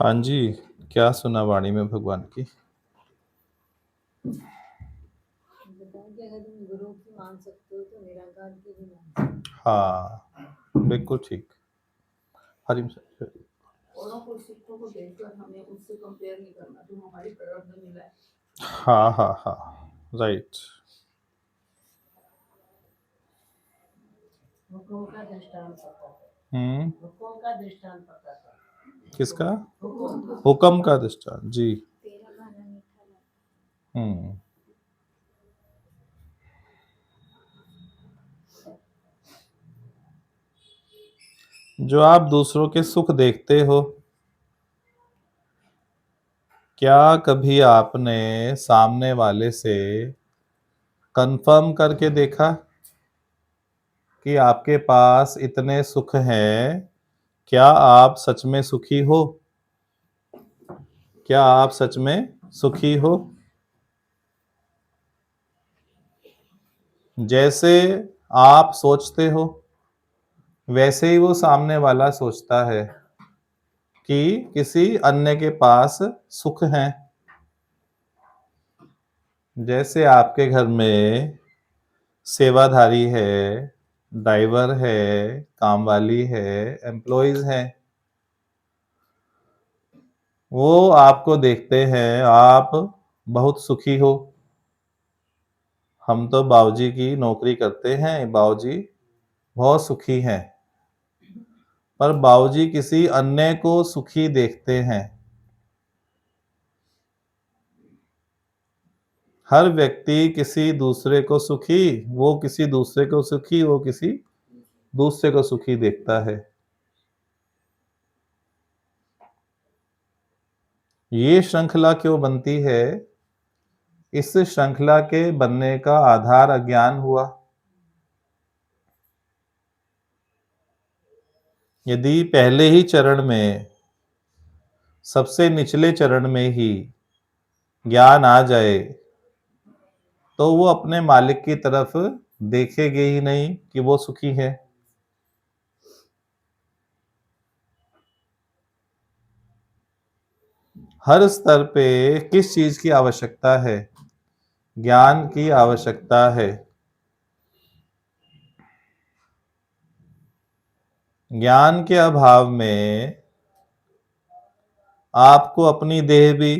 हाँ जी, क्या सुना वाणी में भगवान की? बताएं कि अगर तुम गुरु की मान सकते हो तो निराकार की भी मान सकते हो। हाँ, बिल्कुल ठीक। हरि औरों को सिखों को देखकर हमें उससे कंपेयर नहीं करना जो हमारी प्रारब्ध मिला है। हाँ, हाँ, हाँ, राइट। हुक्म का दृष्टांत पता था। हुँ, हुक्म का दृष्टांत पता था। किसका? हुक्म हुक्म का दृष्टांत, जी। तेरा गाना मीठा लगा। हुँ, जो आप दूसरों के सुख देखते हो, क्या कभी आपने सामने वाले से कन्फर्म करके देखा कि आपके पास इतने सुख हैं, क्या आप सच में सुखी हो? क्या आप सच में सुखी हो? जैसे आप सोचते हो, वैसे ही वो सामने वाला सोचता है कि किसी अन्य के पास सुख है। जैसे आपके घर में सेवाधारी है, ड्राइवर है, कामवाली है, एम्प्लॉइज हैं। वो आपको देखते हैं, आप बहुत सुखी हो। हम तो बाबूजी की नौकरी करते हैं, बाबूजी बहुत सुखी हैं। पर बाबूजी किसी अन्य को सुखी देखते हैं। हर व्यक्ति किसी दूसरे को सुखी, वो किसी दूसरे को सुखी, वो किसी दूसरे को सुखी देखता है। ये श्रृंखला क्यों बनती है? इस श्रृंखला के बनने का आधार अज्ञान हुआ। यदि पहले ही चरण में, सबसे निचले चरण में ही ज्ञान आ जाए, तो वो अपने मालिक की तरफ देखेंगे ही नहीं कि वो सुखी है। हर स्तर पे किस चीज की आवश्यकता है? ज्ञान की आवश्यकता है। ज्ञान के अभाव में आपको अपनी देह भी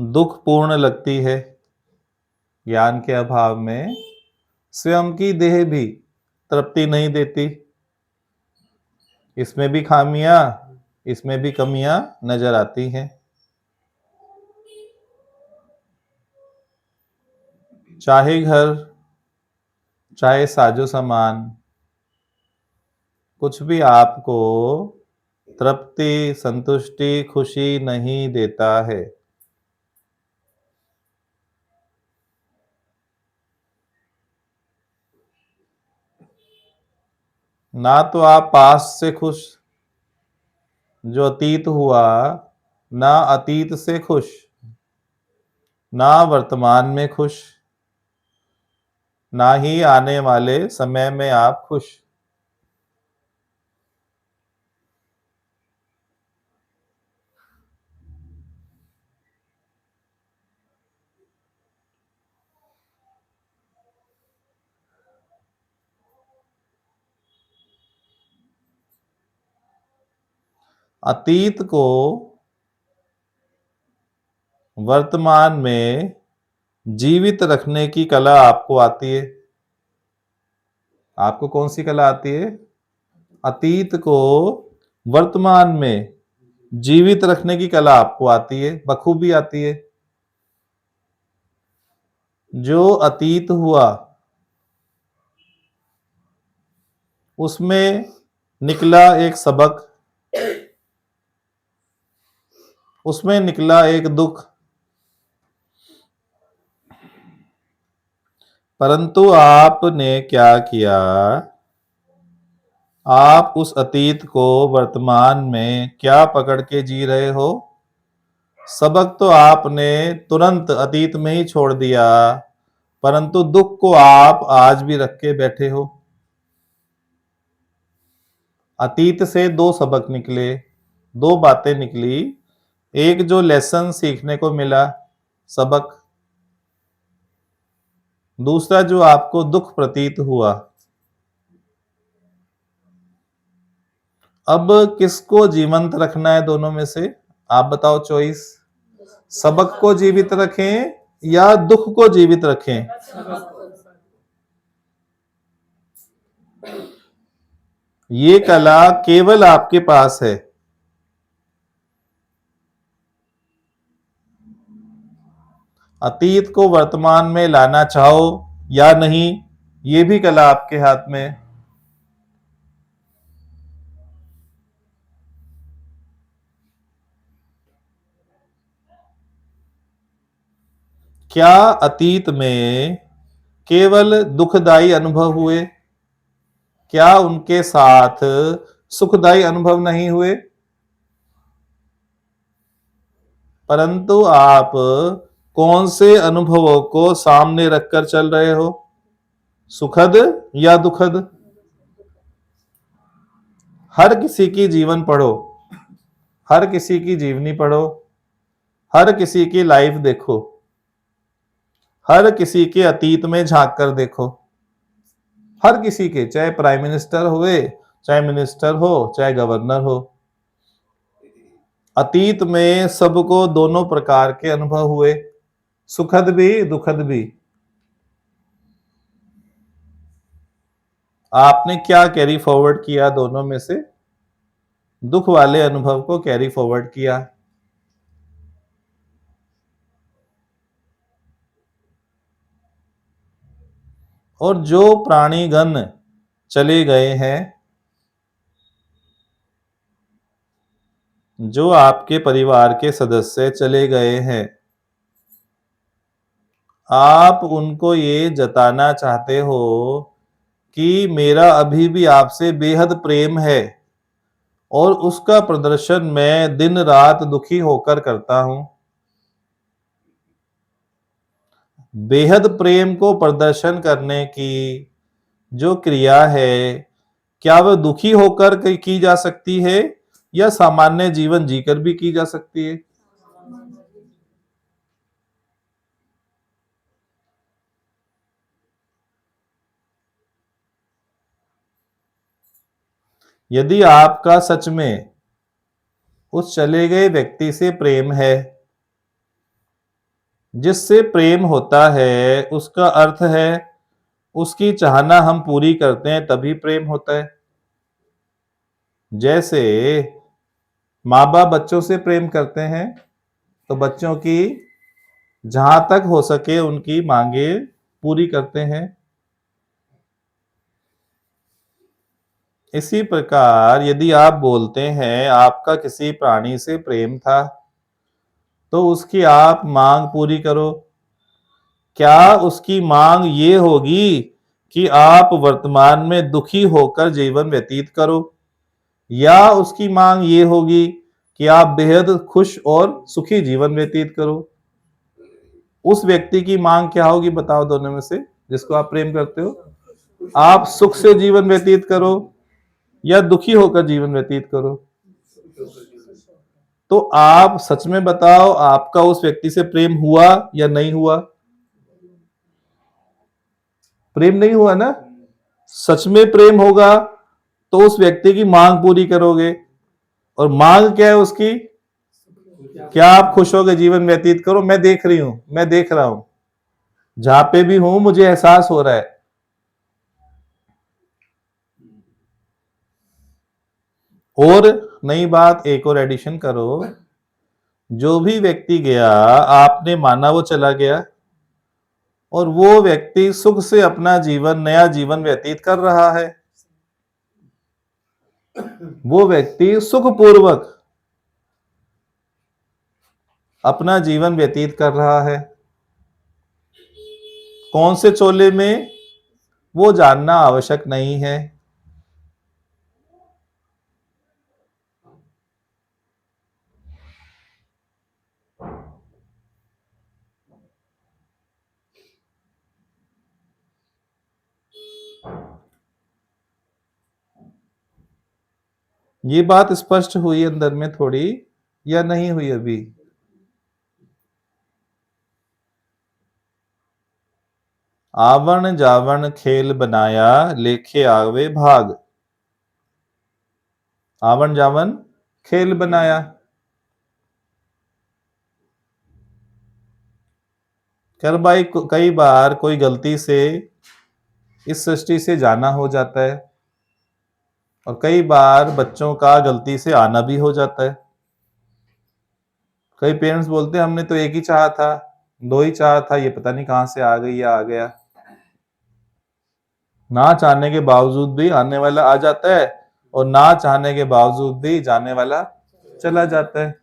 दुखपूर्ण लगती है। ज्ञान के अभाव में स्वयं की देह भी तृप्ति नहीं देती। इसमें भी खामियां, इसमें भी कमियां नजर आती हैं। चाहे घर, चाहे साजो सामान, कुछ भी आपको तृप्ति, संतुष्टि, खुशी नहीं देता है। ना तो आप पास्ट से खुश, जो अतीत हुआ, ना अतीत से खुश, ना वर्तमान में खुश, ना ही आने वाले समय में आप खुश। अतीत को वर्तमान में जीवित रखने की कला आपको आती है। आपको कौन सी कला आती है? अतीत को वर्तमान में जीवित रखने की कला आपको आती है, बखूबी आती है। जो अतीत हुआ, उसमें निकला एक सबक, उसमें निकला एक दुख। परंतु आपने क्या किया? आप उस अतीत को वर्तमान में क्या पकड़ के जी रहे हो? सबक तो आपने तुरंत अतीत में ही छोड़ दिया, परंतु दुख को आप आज भी रख के बैठे हो। अतीत से दो सबक निकले, दो बातें निकली। एक जो लेसन सीखने को मिला, सबक। दूसरा जो आपको दुख प्रतीत हुआ। अब किसको जीवंत रखना है दोनों में से? आप बताओ चॉइस। सबक को जीवित रखें या दुख को जीवित रखें? ये कला केवल आपके पास है। अतीत को वर्तमान में लाना चाहो या नहीं, ये भी कला आपके हाथ में है। क्या अतीत में केवल दुखदाई अनुभव हुए? क्या उनके साथ सुखदाई अनुभव नहीं हुए? परंतु आप कौन से अनुभवों को सामने रखकर चल रहे हो? सुखद या दुखद? हर किसी की जीवन पढ़ो, हर किसी की जीवनी पढ़ो, हर किसी की लाइफ देखो, हर किसी के अतीत में झांक कर देखो। हर किसी के, चाहे प्राइम मिनिस्टर हुए, चाहे मिनिस्टर हो, चाहे गवर्नर हो, अतीत में सबको दोनों प्रकार के अनुभव हुए, सुखद भी दुखद भी। आपने क्या कैरी फॉरवर्ड किया दोनों में से? दुख वाले अनुभव को कैरी फॉरवर्ड किया। और जो प्राणीगण चले गए हैं, जो आपके परिवार के सदस्य चले गए हैं, आप उनको ये जताना चाहते हो कि मेरा अभी भी आपसे बेहद प्रेम है और उसका प्रदर्शन मैं दिन रात दुखी होकर करता हूं। बेहद प्रेम को प्रदर्शन करने की जो क्रिया है, क्या वह दुखी होकर की जा सकती है या सामान्य जीवन जीकर भी की जा सकती है? यदि आपका सच में उस चले गए व्यक्ति से प्रेम है, जिससे प्रेम होता है उसका अर्थ है उसकी चाहना हम पूरी करते हैं तभी प्रेम होता है। जैसे माँ बाप बच्चों से प्रेम करते हैं तो बच्चों की जहां तक हो सके उनकी मांगे पूरी करते हैं। इसी प्रकार यदि आप बोलते हैं आपका किसी प्राणी से प्रेम था तो उसकी आप मांग पूरी करो। क्या उसकी मांग ये होगी कि आप वर्तमान में दुखी होकर जीवन व्यतीत करो, या उसकी मांग ये होगी कि आप बेहद खुश और सुखी जीवन व्यतीत करो? उस व्यक्ति की मांग क्या होगी बताओ दोनों में से, जिसको आप प्रेम करते हो? आप सुख से जीवन व्यतीत करो या दुखी होकर जीवन व्यतीत करो? तो आप सच में बताओ, आपका उस व्यक्ति से प्रेम हुआ या नहीं हुआ? प्रेम नहीं हुआ ना। सच में प्रेम होगा तो उस व्यक्ति की मांग पूरी करोगे, और मांग क्या है उसकी? क्या आप खुश होकर जीवन व्यतीत करो। मैं देख रही हूं, मैं देख रहा हूं, जहां पे भी हूं मुझे एहसास हो रहा है। और नई बात एक और एडिशन करो, जो भी व्यक्ति गया आपने माना वो चला गया, और वो व्यक्ति सुख से अपना जीवन, नया जीवन व्यतीत कर रहा है। वो व्यक्ति सुखपूर्वक अपना जीवन व्यतीत कर रहा है। कौन से चोले में, वो जानना आवश्यक नहीं है। ये बात स्पष्ट हुई अंदर में थोड़ी या नहीं हुई अभी? आवण जावण खेल बनाया, लेखे आवे भाग। आवण जावण खेल बनाया। कर भाई, कई बार कोई गलती से इस सृष्टि से जाना हो जाता है और कई बार बच्चों का गलती से आना भी हो जाता है। कई पेरेंट्स बोलते हैं हमने तो एक ही चाहा था, दो ही चाहा था, ये पता नहीं कहां से आ गई या आ गया। ना चाहने के बावजूद भी आने वाला आ जाता है और ना चाहने के बावजूद भी जाने वाला चला जाता है।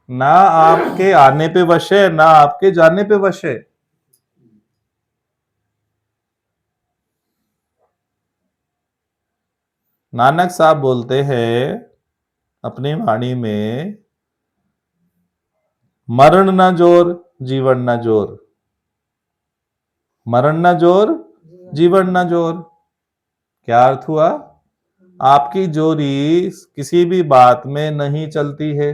ना आपके आने पे वश है, ना आपके जाने पे वश है। नानक साहब बोलते हैं अपनी वाणी में, मरण न जोर, जीवन न जोर। मरण न जोर, जीवन न जोर। क्या अर्थ हुआ? आपकी जोरी किसी भी बात में नहीं चलती है।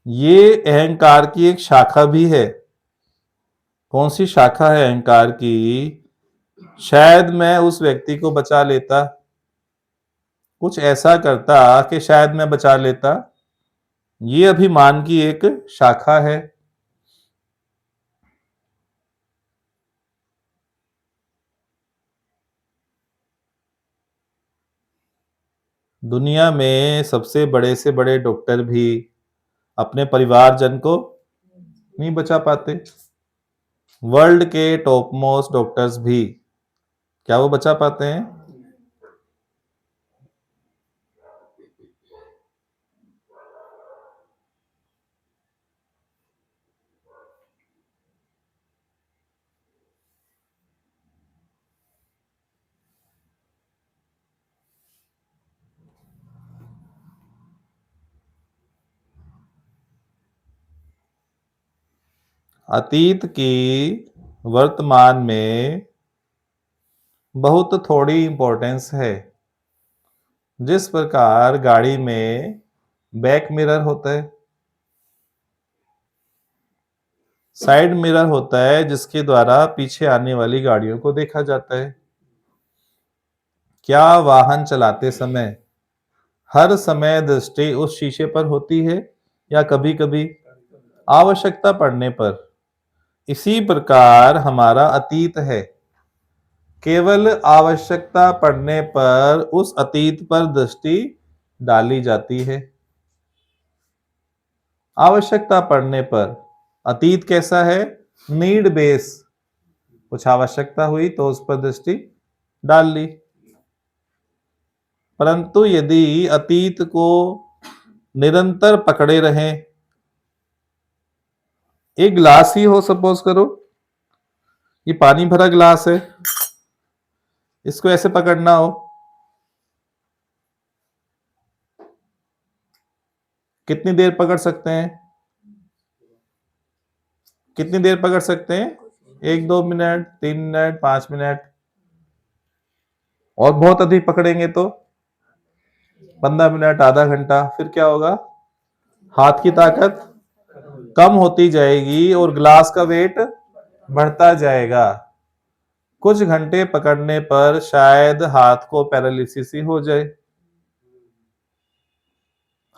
ये अहंकार की एक शाखा भी है। कौन सी शाखा है अहंकार की? शायद मैं उस व्यक्ति को बचा लेता, कुछ ऐसा करता कि शायद मैं बचा लेता। ये अभिमान की एक शाखा है। दुनिया में सबसे बड़े से बड़े डॉक्टर भी अपने परिवारजन को नहीं बचा पाते। वर्ल्ड के टॉप मोस्ट डॉक्टर्स भी, क्या वो बचा पाते हैं? अतीत की वर्तमान में बहुत थोड़ी इंपॉर्टेंस है। जिस प्रकार गाड़ी में बैक मिरर होता है, साइड मिरर होता है जिसके द्वारा पीछे आने वाली गाड़ियों को देखा जाता है। क्या वाहन चलाते समय हर समय दृष्टि उस शीशे पर होती है या कभी कभी आवश्यकता पड़ने पर? इसी प्रकार हमारा अतीत है। केवल आवश्यकता पड़ने पर उस अतीत पर दृष्टि डाली जाती है। आवश्यकता पड़ने पर। अतीत कैसा है? Need base. कुछ आवश्यकता हुई तो उस पर दृष्टि डाल ली। परंतु यदि अतीत को निरंतर पकड़े रहें, एक ग्लास ही हो, सपोज करो ये पानी भरा ग्लास है, इसको ऐसे पकड़ना हो, कितनी देर पकड़ सकते हैं? कितनी देर पकड़ सकते हैं? 1-2 मिनट, 3 मिनट, 5 मिनट। और बहुत अधिक पकड़ेंगे तो 15 मिनट, आधा घंटा। फिर क्या होगा? हाथ की ताकत कम होती जाएगी और ग्लास का वेट बढ़ता जाएगा। कुछ घंटे पकड़ने पर शायद हाथ को पैरालिसिस ही हो जाए,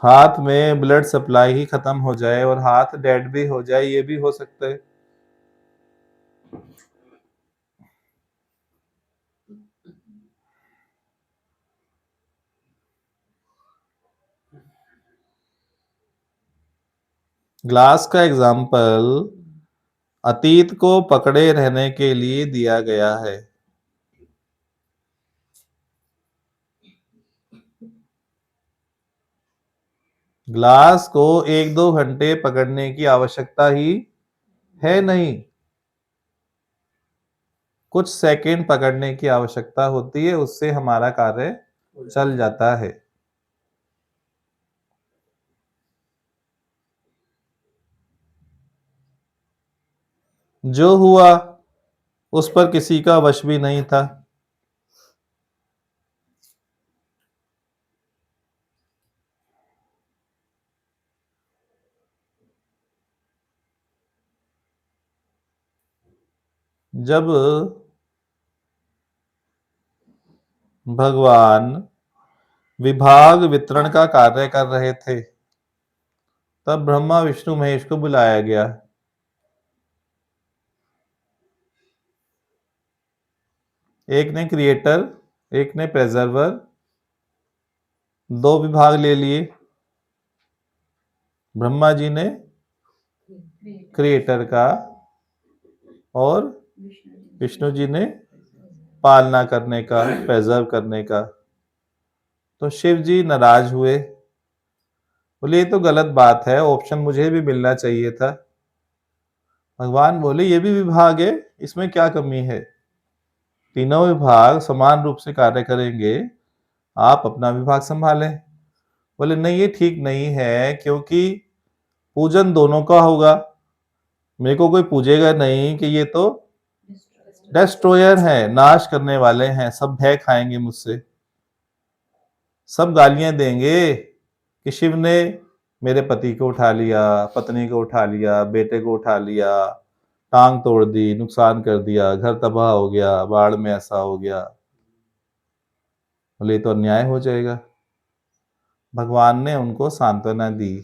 हाथ में ब्लड सप्लाई ही खत्म हो जाए और हाथ डेड भी हो जाए, ये भी हो सकता है। ग्लास का एग्जाम्पल अतीत को पकड़े रहने के लिए दिया गया है। ग्लास को 1-2 घंटे पकड़ने की आवश्यकता ही है नहीं, कुछ सेकंड पकड़ने की आवश्यकता होती है, उससे हमारा कार्य चल जाता है। जो हुआ उस पर किसी का वश भी नहीं था। जब भगवान विभाग वितरण का कार्य कर रहे थे तब ब्रह्मा विष्णु महेश को बुलाया गया। एक ने क्रिएटर, एक ने प्रेजर्वर, दो विभाग ले लिए। ब्रह्मा जी ने क्रिएटर का और विष्णु जी ने पालना करने का, प्रेजर्व करने का। तो शिव जी नाराज हुए, बोले ये तो गलत बात है, ऑप्शन मुझे भी मिलना चाहिए था। भगवान बोले ये भी विभाग है, इसमें क्या कमी है? तीनों विभाग समान रूप से कार्य करेंगे, आप अपना विभाग संभालें। बोले नहीं, ये ठीक नहीं है, क्योंकि पूजन दोनों का होगा। मेरे को कोई पूजेगा नहीं कि ये तो डिस्ट्रॉयर है, नाश करने वाले हैं, सब भय खाएंगे मुझसे, सब गालियां देंगे कि शिव ने मेरे पति को उठा लिया, पत्नी को उठा लिया, बेटे को उठा लिया, टांग तोड़ दी, नुकसान कर दिया, घर तबाह हो गया, बाढ़ में ऐसा हो गया। बोले तो अन्याय हो जाएगा। भगवान ने उनको सांत्वना दी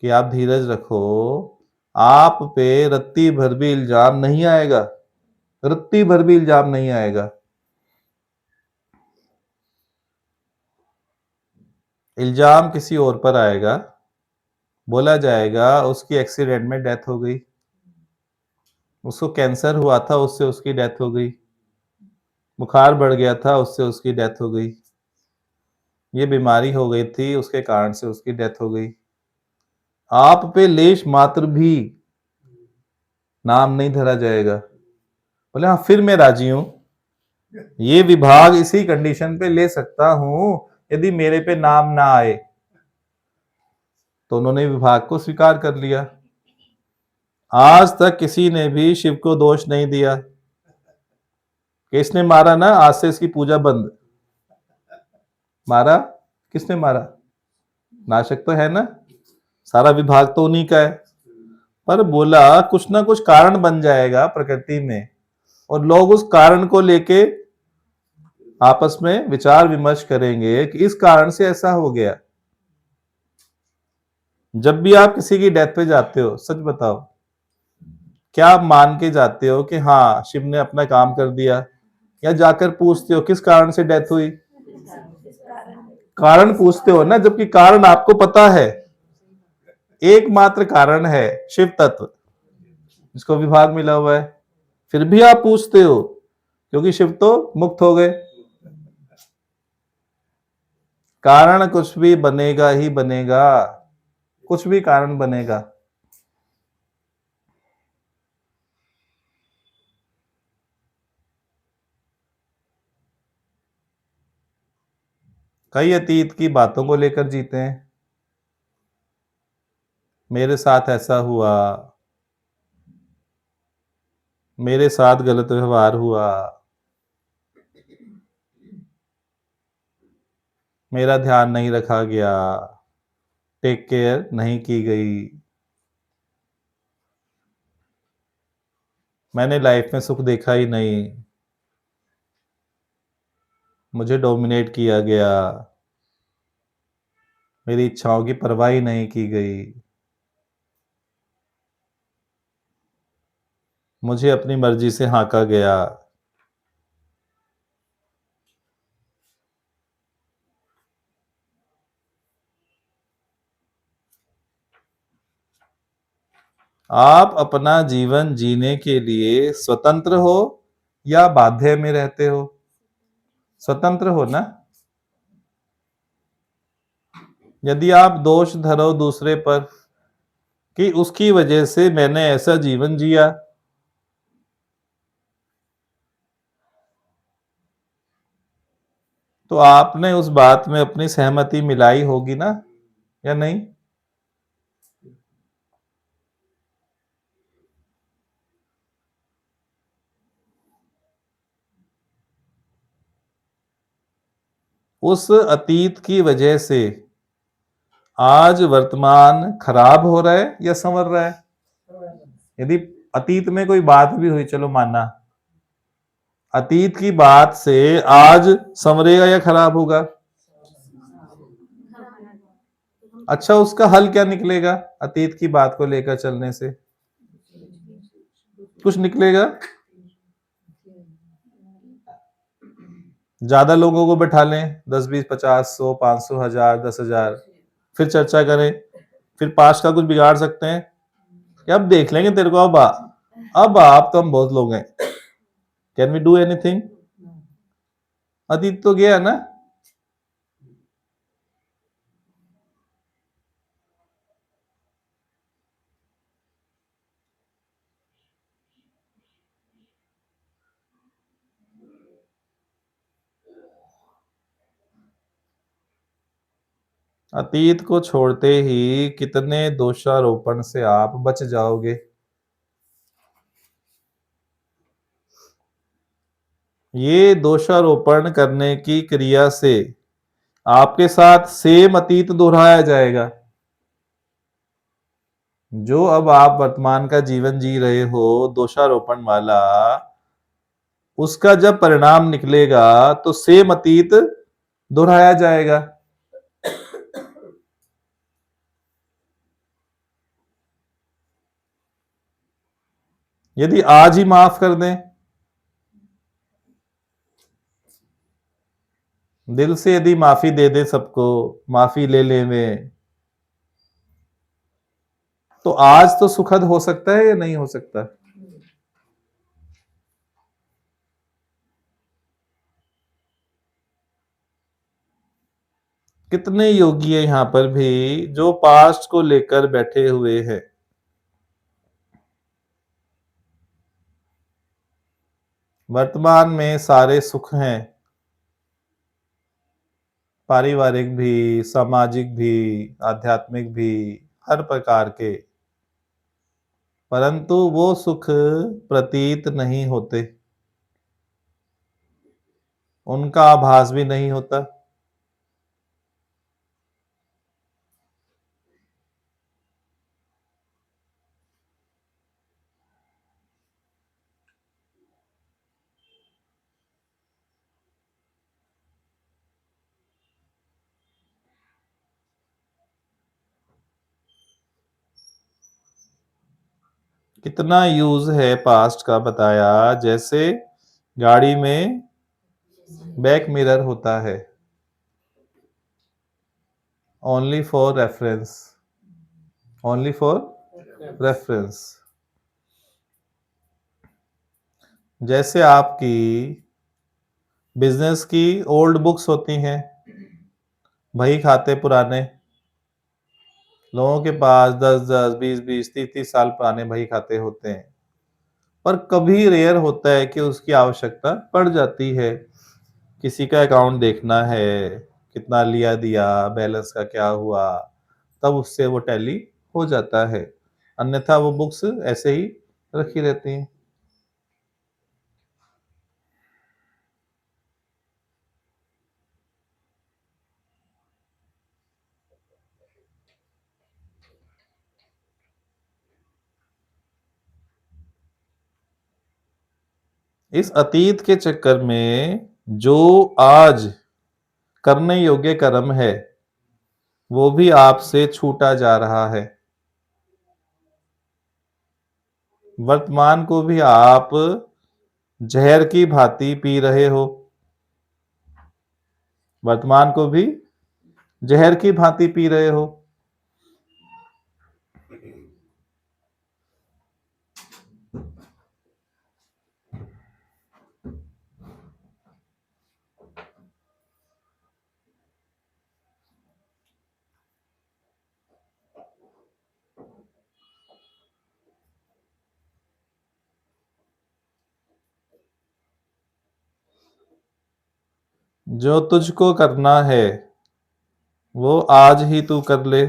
कि आप धीरज रखो, आप पे रत्ती भर भी इल्जाम नहीं आएगा, रत्ती भर भी इल्जाम नहीं आएगा। इल्जाम किसी और पर आएगा, बोला जाएगा उसकी एक्सीडेंट में डेथ हो गई, उसको कैंसर हुआ था उससे उसकी डेथ हो गई, बुखार बढ़ गया था उससे उसकी डेथ हो गई, ये बीमारी हो गई थी उसके कारण से उसकी डेथ हो गई। आप पे लेश मात्र भी नाम नहीं धरा जाएगा। बोले हाँ, फिर मैं राजी हूं, ये विभाग इसी कंडीशन पे ले सकता हूं यदि मेरे पे नाम ना आए। तो उन्होंने विभाग को स्वीकार कर लिया। आज तक किसी ने भी शिव को दोष नहीं दिया कि इसने मारा ना, आज से इसकी पूजा बंद। मारा, किसने मारा? नाशक तो है ना, सारा विभाग तो उन्हीं का है। पर बोला कुछ ना कुछ कारण बन जाएगा प्रकृति में, और लोग उस कारण को लेके आपस में विचार विमर्श करेंगे कि इस कारण से ऐसा हो गया। जब भी आप किसी की डेथ पे जाते हो, सच बताओ, क्या आप मान के जाते हो कि हाँ शिव ने अपना काम कर दिया, या जाकर पूछते हो किस कारण से डेथ हुई? कारण पूछते हो ना, जबकि कारण आपको पता है, एकमात्र कारण है शिव तत्व जिसको विभाग मिला हुआ है। फिर भी आप पूछते हो, क्योंकि शिव तो मुक्त हो गए। कारण कुछ भी बनेगा ही बनेगा, कुछ भी कारण बनेगा। कई अतीत की बातों को लेकर जीते हैं, मेरे साथ ऐसा हुआ, मेरे साथ गलत व्यवहार हुआ, मेरा ध्यान नहीं रखा गया, टेक केयर नहीं की गई, मैंने लाइफ में सुख देखा ही नहीं, मुझे डोमिनेट किया गया, मेरी इच्छाओं की परवाह ही नहीं की गई, मुझे अपनी मर्जी से हाँका गया। आप अपना जीवन जीने के लिए स्वतंत्र हो या बाध्य में रहते हो? स्वतंत्र हो ना। यदि आप दोष धरो दूसरे पर कि उसकी वजह से मैंने ऐसा जीवन जिया, तो आपने उस बात में अपनी सहमति मिलाई होगी ना, या नहीं? उस अतीत की वजह से आज वर्तमान खराब हो रहा है या संवर रहा है? यदि अतीत में कोई बात भी हुई, चलो माना, अतीत की बात से आज संवरेगा या खराब होगा? अच्छा, उसका हल क्या निकलेगा अतीत की बात को लेकर चलने से? कुछ निकलेगा? ज्यादा लोगों को बैठा लें, 10 20 50 100 500 1000 10,000, फिर चर्चा करें, फिर पास्ट का कुछ बिगाड़ सकते हैं कि अब देख लेंगे तेरे को, अब आप तो हम बहुत लोग हैं, कैन वी डू एनीथिंग? अतीत तो गया ना। अतीत को छोड़ते ही कितने दोषारोपण से आप बच जाओगे। ये दोषारोपण करने की क्रिया से आपके साथ सेम अतीत दोहराया जाएगा। जो अब आप वर्तमान का जीवन जी रहे हो दोषारोपण वाला, उसका जब परिणाम निकलेगा तो सेम अतीत दोहराया जाएगा। यदि आज ही माफ कर दें, दिल से यदि माफी दे दें सबको, माफी ले लें वे, तो आज तो सुखद हो सकता है या नहीं हो सकता? कितने योगी है यहां पर भी जो पास्ट को लेकर बैठे हुए हैं। वर्तमान में सारे सुख हैं, पारिवारिक भी, सामाजिक भी, आध्यात्मिक भी, हर प्रकार के, परंतु वो सुख प्रतीत नहीं होते, उनका आभास भी नहीं होता। कितना यूज है पास्ट का बताया, जैसे गाड़ी में बैक मिरर होता है, only for reference, only for reference. जैसे आपकी बिजनेस की ओल्ड बुक्स होती हैं, बही खाते पुराने, लोगों के पास 10-10 20-20 30-30 साल पुराने बही खाते होते हैं, पर कभी रेयर होता है कि उसकी आवश्यकता पड़ जाती है। किसी का अकाउंट देखना है, कितना लिया दिया, बैलेंस का क्या हुआ, तब उससे वो टैली हो जाता है, अन्यथा वो बुक्स ऐसे ही रखी रहती हैं। इस अतीत के चक्कर में जो आज करने योग्य कर्म है वो भी आपसे छूटा जा रहा है। वर्तमान को भी आप जहर की भांति पी रहे हो, वर्तमान को भी जहर की भांति पी रहे हो। जो तुझको करना है वो आज ही तू कर ले।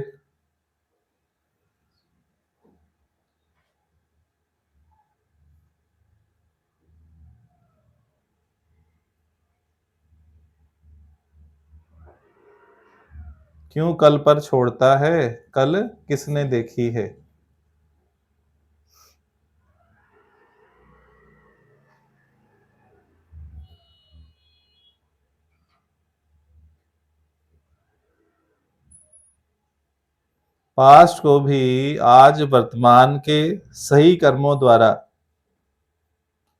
क्यों कल पर छोड़ता है, कल किसने देखी है? पास्ट को भी आज वर्तमान के सही कर्मों द्वारा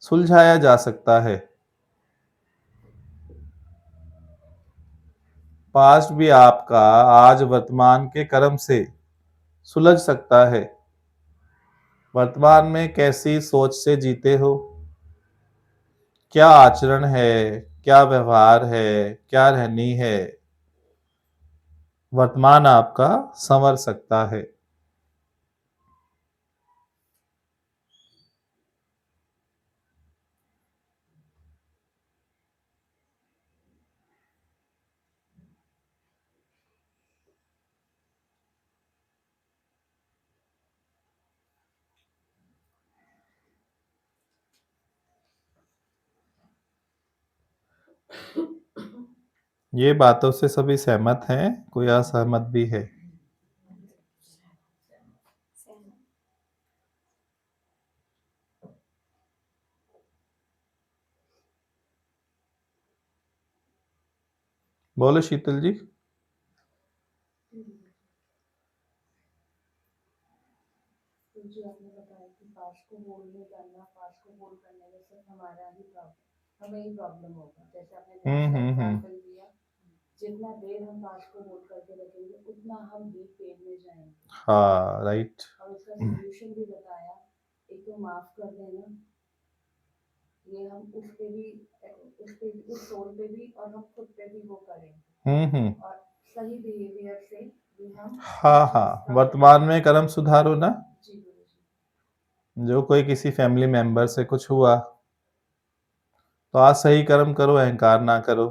सुलझाया जा सकता है। पास्ट भी आपका आज वर्तमान के कर्म से सुलझ सकता है। वर्तमान में कैसी सोच से जीते हो, क्या आचरण है, क्या व्यवहार है, क्या रहनी है, वर्तमान आपका संवर सकता है। ये बातों से सभी सहमत हैं, कोई असहमत भी है? बोलो शीतल जी। तो जो आपने बताया कि पास्ट को बोलने करना, पास्ट को बोल करने में सिर्फ हमारा ही प्रॉब्लम, हमें ही प्रॉब्लम होगा। जैसे आपने लास्ट का एग्जाम्पल दिया, जितना देर हम पास्ट को बोल करके रखेंगे उतना हम डीप पेन में जाएंगे। हाँ, राइट। और उसका सोल्यूशन भी बताया, एक तो माफ कर देना, ये हम उस पे भी, उस सोल पे भी और हम खुद पे भी वो करेंगे। और सही बिहेवियर से भी हम हाँ, वर्तमान में कर्म सुधारो ना। जी गुरुजी। जो कोई किसी फैमिली मेंबर से कुछ हुआ तो आज सही कर्म करो, अहंकार ना करो,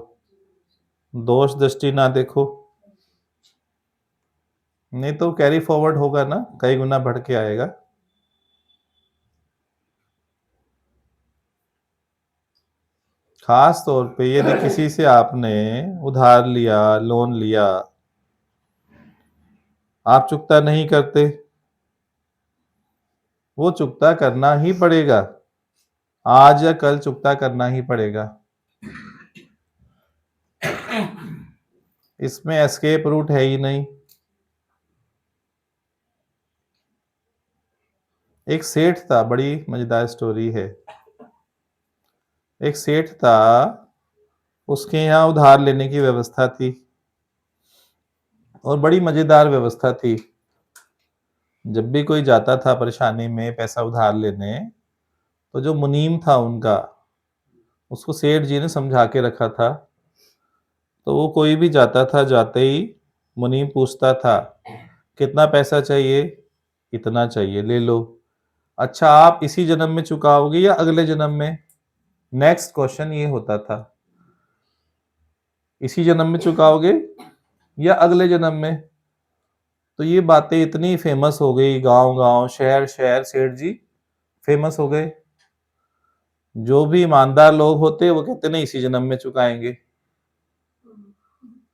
दोष दृष्टि ना देखो, नहीं तो कैरी फॉरवर्ड होगा ना, कई गुना बढ़ के आएगा। खास तौर पे यदि किसी से आपने उधार लिया, लोन लिया, आप चुकता नहीं करते, वो चुकता करना ही पड़ेगा, आज या कल चुकता करना ही पड़ेगा। इसमें एस्केप रूट है ही नहीं। एक सेठ था, बड़ी मजेदार स्टोरी है। एक सेठ था, उसके यहाँ उधार लेने की व्यवस्था थी और बड़ी मजेदार व्यवस्था थी। जब भी कोई जाता था परेशानी में पैसा उधार लेने, तो जो मुनीम था उनका, उसको सेठ जी ने समझा के रखा था। तो वो कोई भी जाता था, जाते ही मुनीम पूछता था, कितना पैसा चाहिए? इतना चाहिए, ले लो। अच्छा, आप इसी जन्म में चुकाओगे या अगले जन्म में? नेक्स्ट क्वेश्चन ये होता था, इसी जन्म में चुकाओगे या अगले जन्म में? तो ये बातें इतनी फेमस हो गई, गांव गांव, शहर शहर, सेठ जी फेमस हो गए। जो भी ईमानदार लोग होते वो कहते नहीं, इसी जन्म में चुकाएंगे।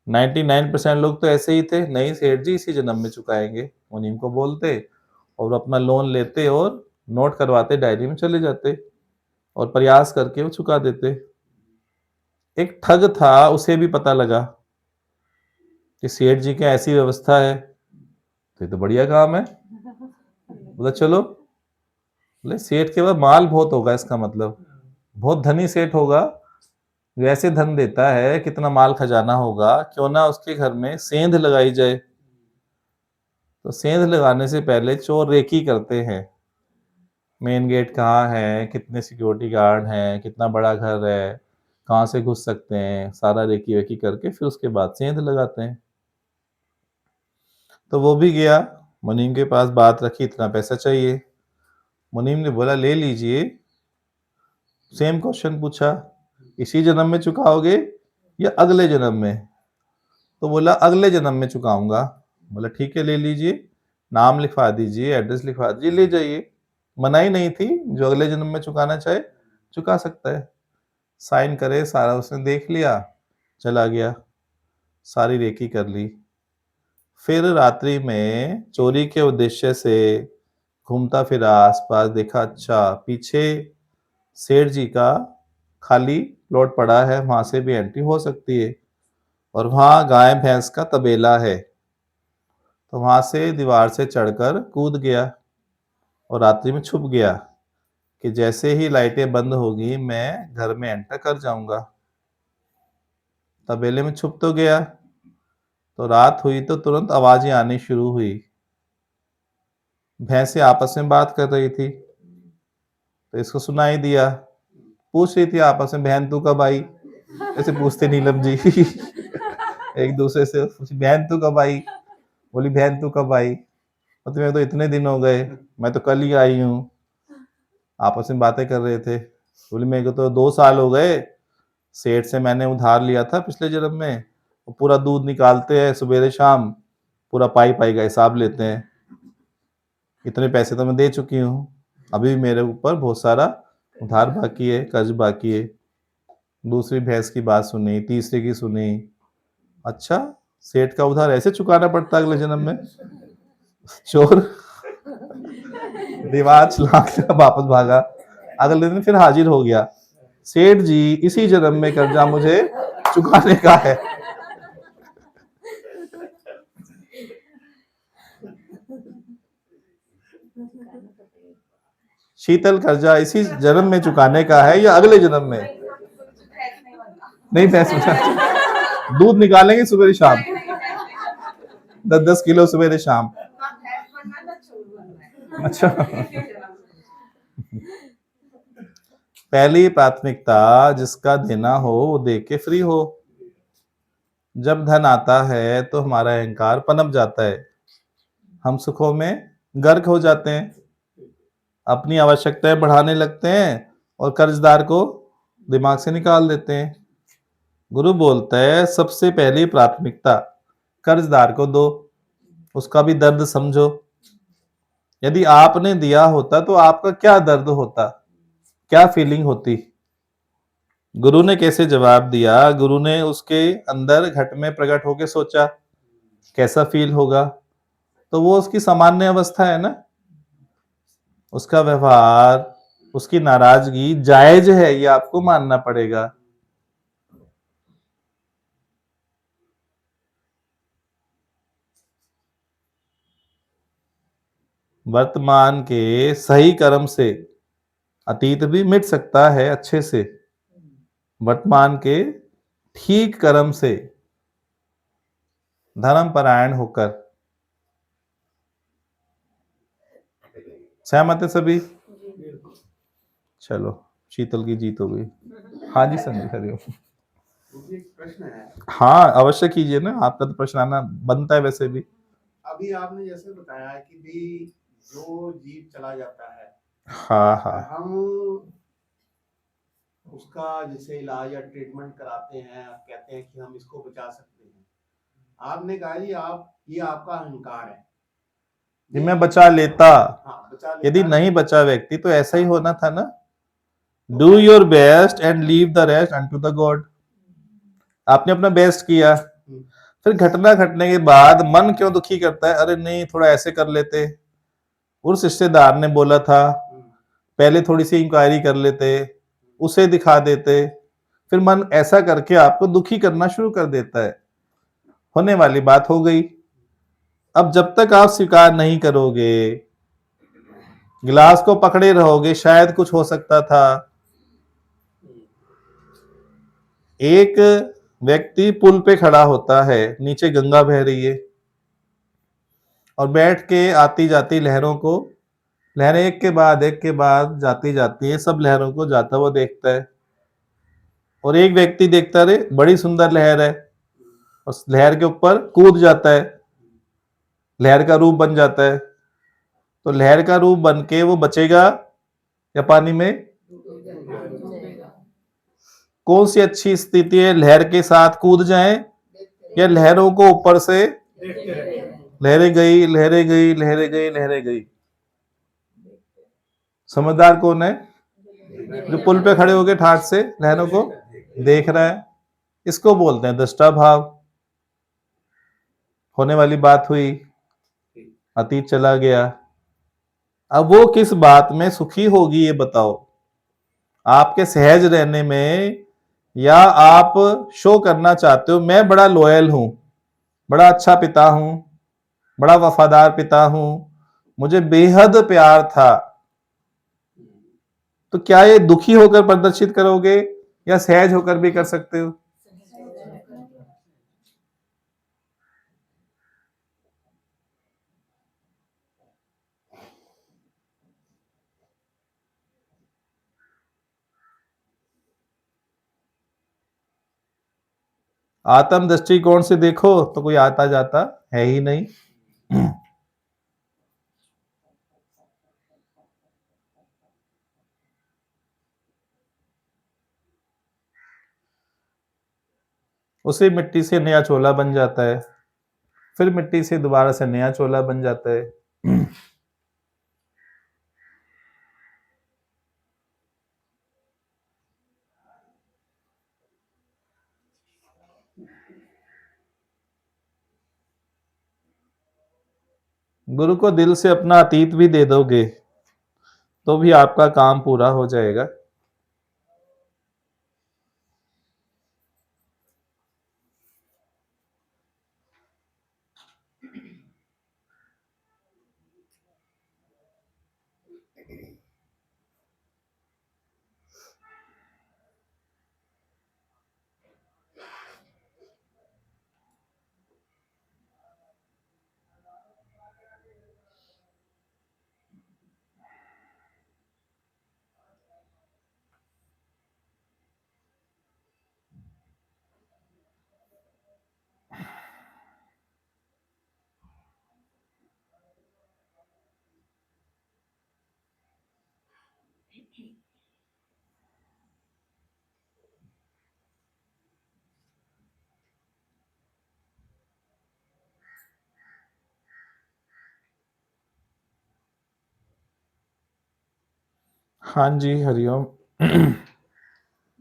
99% लोग तो ऐसे ही थे, नहीं सेठ जी इसी जन्म में चुकाएंगे, मुनीम को बोलते और अपना लोन लेते और नोट करवाते, डायरी में चले जाते और प्रयास करके वो चुका देते। एक ठग था, उसे भी पता लगा कि सेठ जी की ऐसी व्यवस्था है, तो ये तो बढ़िया काम है, बोला चलो। बोले सेठ के पास माल बहुत होगा, इसका मतलब बहुत धनी सेठ होगा, वैसे धन देता है, कितना माल खजाना होगा, क्यों ना उसके घर में सेंध लगाई जाए। तो सेंध लगाने से पहले चोर रेकी करते हैं, मेन गेट कहाँ है, कितने सिक्योरिटी गार्ड हैं, कितना बड़ा घर है, कहाँ से घुस सकते हैं, सारा रेकी वेकी करके फिर उसके बाद सेंध लगाते हैं। तो वो भी गया, मुनीम के पास बात रखी, इतना पैसा चाहिए। मुनीम ने बोला ले लीजिए। सेम क्वेश्चन पूछा, इसी जन्म में चुकाओगे या अगले जन्म में? तो बोला अगले जन्म में चुकाऊंगा। बोला ठीक है, ले लीजिए, नाम लिखवा दीजिए, एड्रेस लिखवा दीजिए, ले जाइए। मनाही नहीं थी, जो अगले जन्म में चुकाना चाहे चुका सकता है। साइन करे, सारा उसने देख लिया, चला गया, सारी रेकी कर ली। फिर रात्रि में चोरी के उद्देश्य से घूमता फिरा आसपास, देखा अच्छा पीछे सेठ जी का खाली प्लॉट पड़ा है, वहां से भी एंट्री हो सकती है और वहां गाय भैंस का तबेला है, तो वहां से दीवार से चढ़कर कूद गया और रात्रि में छुप गया कि जैसे ही लाइटें बंद होगी मैं घर में एंटर कर जाऊंगा। तबेले में छुप तो गया, तो रात हुई तो तुरंत आवाजें आनी शुरू हुई। भैंसें आपस में बात कर रही थी, तो इसको सुनाई दिया, पूछ रही थी आपस में, बहन तू कब आई, ऐसे पूछते नीलम जी एक दूसरे से पूछी, बहन तू कब आई, बोली बहन तू कब आई, और तुम्हें तो इतने दिन हो गए, मैं तो कल ही आई हूँ। आपस में बातें कर रहे थे। बोली मेरे को तो 2 साल हो गए, सेठ से मैंने उधार लिया था पिछले जन्म में, वो पूरा दूध निकालते हैं सवेरे शाम, पूरा पाई पाई का हिसाब लेते हैं, इतने पैसे तो मैं दे चुकी हूँ, अभी भी मेरे ऊपर बहुत सारा उधार बाकी है, कर्ज बाकी है। दूसरी भैंस की बात सुनी, तीसरे की सुनी, अच्छा सेठ का उधार ऐसे चुकाना पड़ता अगले जन्म में। चोर दीवार छलांग कर वापस भागा, अगले दिन फिर हाजिर हो गया, सेठ जी इसी जन्म में कर्जा मुझे चुकाने का है। शीतल कर्जा इसी जन्म में चुकाने का है या अगले जन्म में? नहीं भैंस दूध निकालेंगे सुबह शाम, 10-10 किलो सवेरे शाम। अच्छा पहली प्राथमिकता जिसका देना हो वो दे के फ्री हो। जब धन आता है तो हमारा अहंकार पनप जाता है, हम सुखों में गर्क हो जाते हैं, अपनी आवश्यकताएं बढ़ाने लगते हैं और कर्जदार को दिमाग से निकाल देते हैं। गुरु बोलता है सबसे पहली प्राथमिकता कर्जदार को दो, उसका भी दर्द समझो। यदि आपने दिया होता तो आपका क्या दर्द होता, क्या फीलिंग होती? गुरु ने कैसे जवाब दिया? गुरु ने उसके अंदर घट में प्रकट होकर सोचा कैसा फील होगा, तो वो उसकी सामान्य अवस्था है ना, उसका व्यवहार, उसकी नाराजगी जायज है, ये आपको मानना पड़ेगा। वर्तमान के सही कर्म से अतीत भी मिट सकता है अच्छे से, वर्तमान के ठीक कर्म से धर्म परायण होकर। सहमत है सभी? चलो शीतल की जीत हो गई। हाँ जी संजय हरिओम। मुझे एक प्रश्न है। हाँ अवश्य कीजिए ना, आपका तो प्रश्न आना बनता है वैसे भी। अभी आपने जैसे बताया कि भी जो जीव चला जाता है, हाँ हाँ हम उसका जैसे इलाज या ट्रीटमेंट कराते हैं, कहते हैं कि हम इसको बचा सकते हैं। आपने कहा जी ये आपका अहंकार है कि मैं बचा लेता, हाँ, बचा लेता यदि नहीं बचा व्यक्ति तो ऐसा ही होना था ना, do your best and leave the rest unto the God. आपने अपना बेस्ट किया, फिर घटना घटने के बाद मन क्यों दुखी करता है, अरे नहीं थोड़ा ऐसे कर लेते, उस रिश्तेदार ने बोला था, पहले थोड़ी सी इंक्वायरी कर लेते, उसे दिखा देते, फिर मन ऐसा करके आपको दुखी करना शुरू कर देता है। होने वाली बात हो गई। अब जब तक आप स्वीकार नहीं करोगे, गिलास को पकड़े रहोगे, शायद कुछ हो सकता था। एक व्यक्ति पुल पे खड़ा होता है, नीचे गंगा बह रही है, और बैठ के आती जाती लहरों को, लहरें एक के बाद जाती जाती है, सब लहरों को जाता हुआ देखता है, और एक व्यक्ति देखता रहे बड़ी सुंदर लहर है, उस लहर के ऊपर कूद जाता है, लहर का रूप बन जाता है। तो लहर का रूप बन के वो बचेगा या पानी में? कौन सी अच्छी स्थिति है, लहर के साथ कूद जाएं या लहरों को ऊपर से? लहरें गई लहरें गई लहरें गई लहरें गई। समझदार कौन है? जो पुल पे खड़े होके ठाठ से लहरों को देख रहा है। इसको बोलते हैं दृष्टा भाव। होने वाली बात हुई, अतीत चला गया। अब वो किस बात में सुखी होगी ये बताओ, आपके सहज रहने में, या आप शो करना चाहते हो मैं बड़ा लॉयल हूं, बड़ा अच्छा पिता हूं, बड़ा वफादार पिता हूं, मुझे बेहद प्यार था। तो क्या ये दुखी होकर प्रदर्शित करोगे या सहज होकर भी कर सकते हो? आत्म दृष्टिकोण से देखो तो कोई आता जाता है ही नहीं। उसी मिट्टी से नया चोला बन जाता है, फिर मिट्टी से दोबारा से नया चोला बन जाता है। गुरु को दिल से अपना अतीत भी दे दोगे तो भी आपका काम पूरा हो जाएगा। हाँ जी, हरिओम। गुरु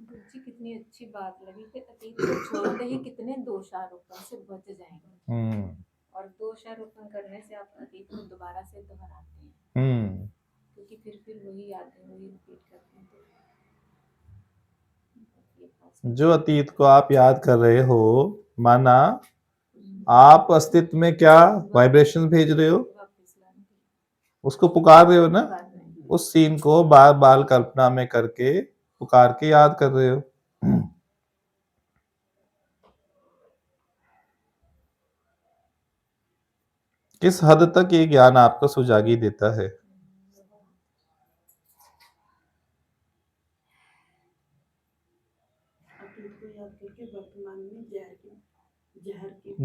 जी कितनी अच्छी बात लगी कि अतीत को छोड़ते ही कितने दोषारोपण से बच जाएंगे, और दोषारोपण करने से आप अतीत को दोबारा से दोहराते हैं, क्योंकि फिर वही यादें वही रिपीट करते हैं। तो जो अतीत को आप याद कर रहे हो, माना आप अस्तित्व में क्या वाइब्रेशन भेज रहे हो, वापस लाने के लिए उसको पुकार रहे हो ना, पुकार रहे हैं। उस सीन को बार बार कल्पना में करके पुकार के याद कर रहे हो। किस हद तक ये ज्ञान आपको सुजागी देता है? अतीत को याद करके वर्तमान में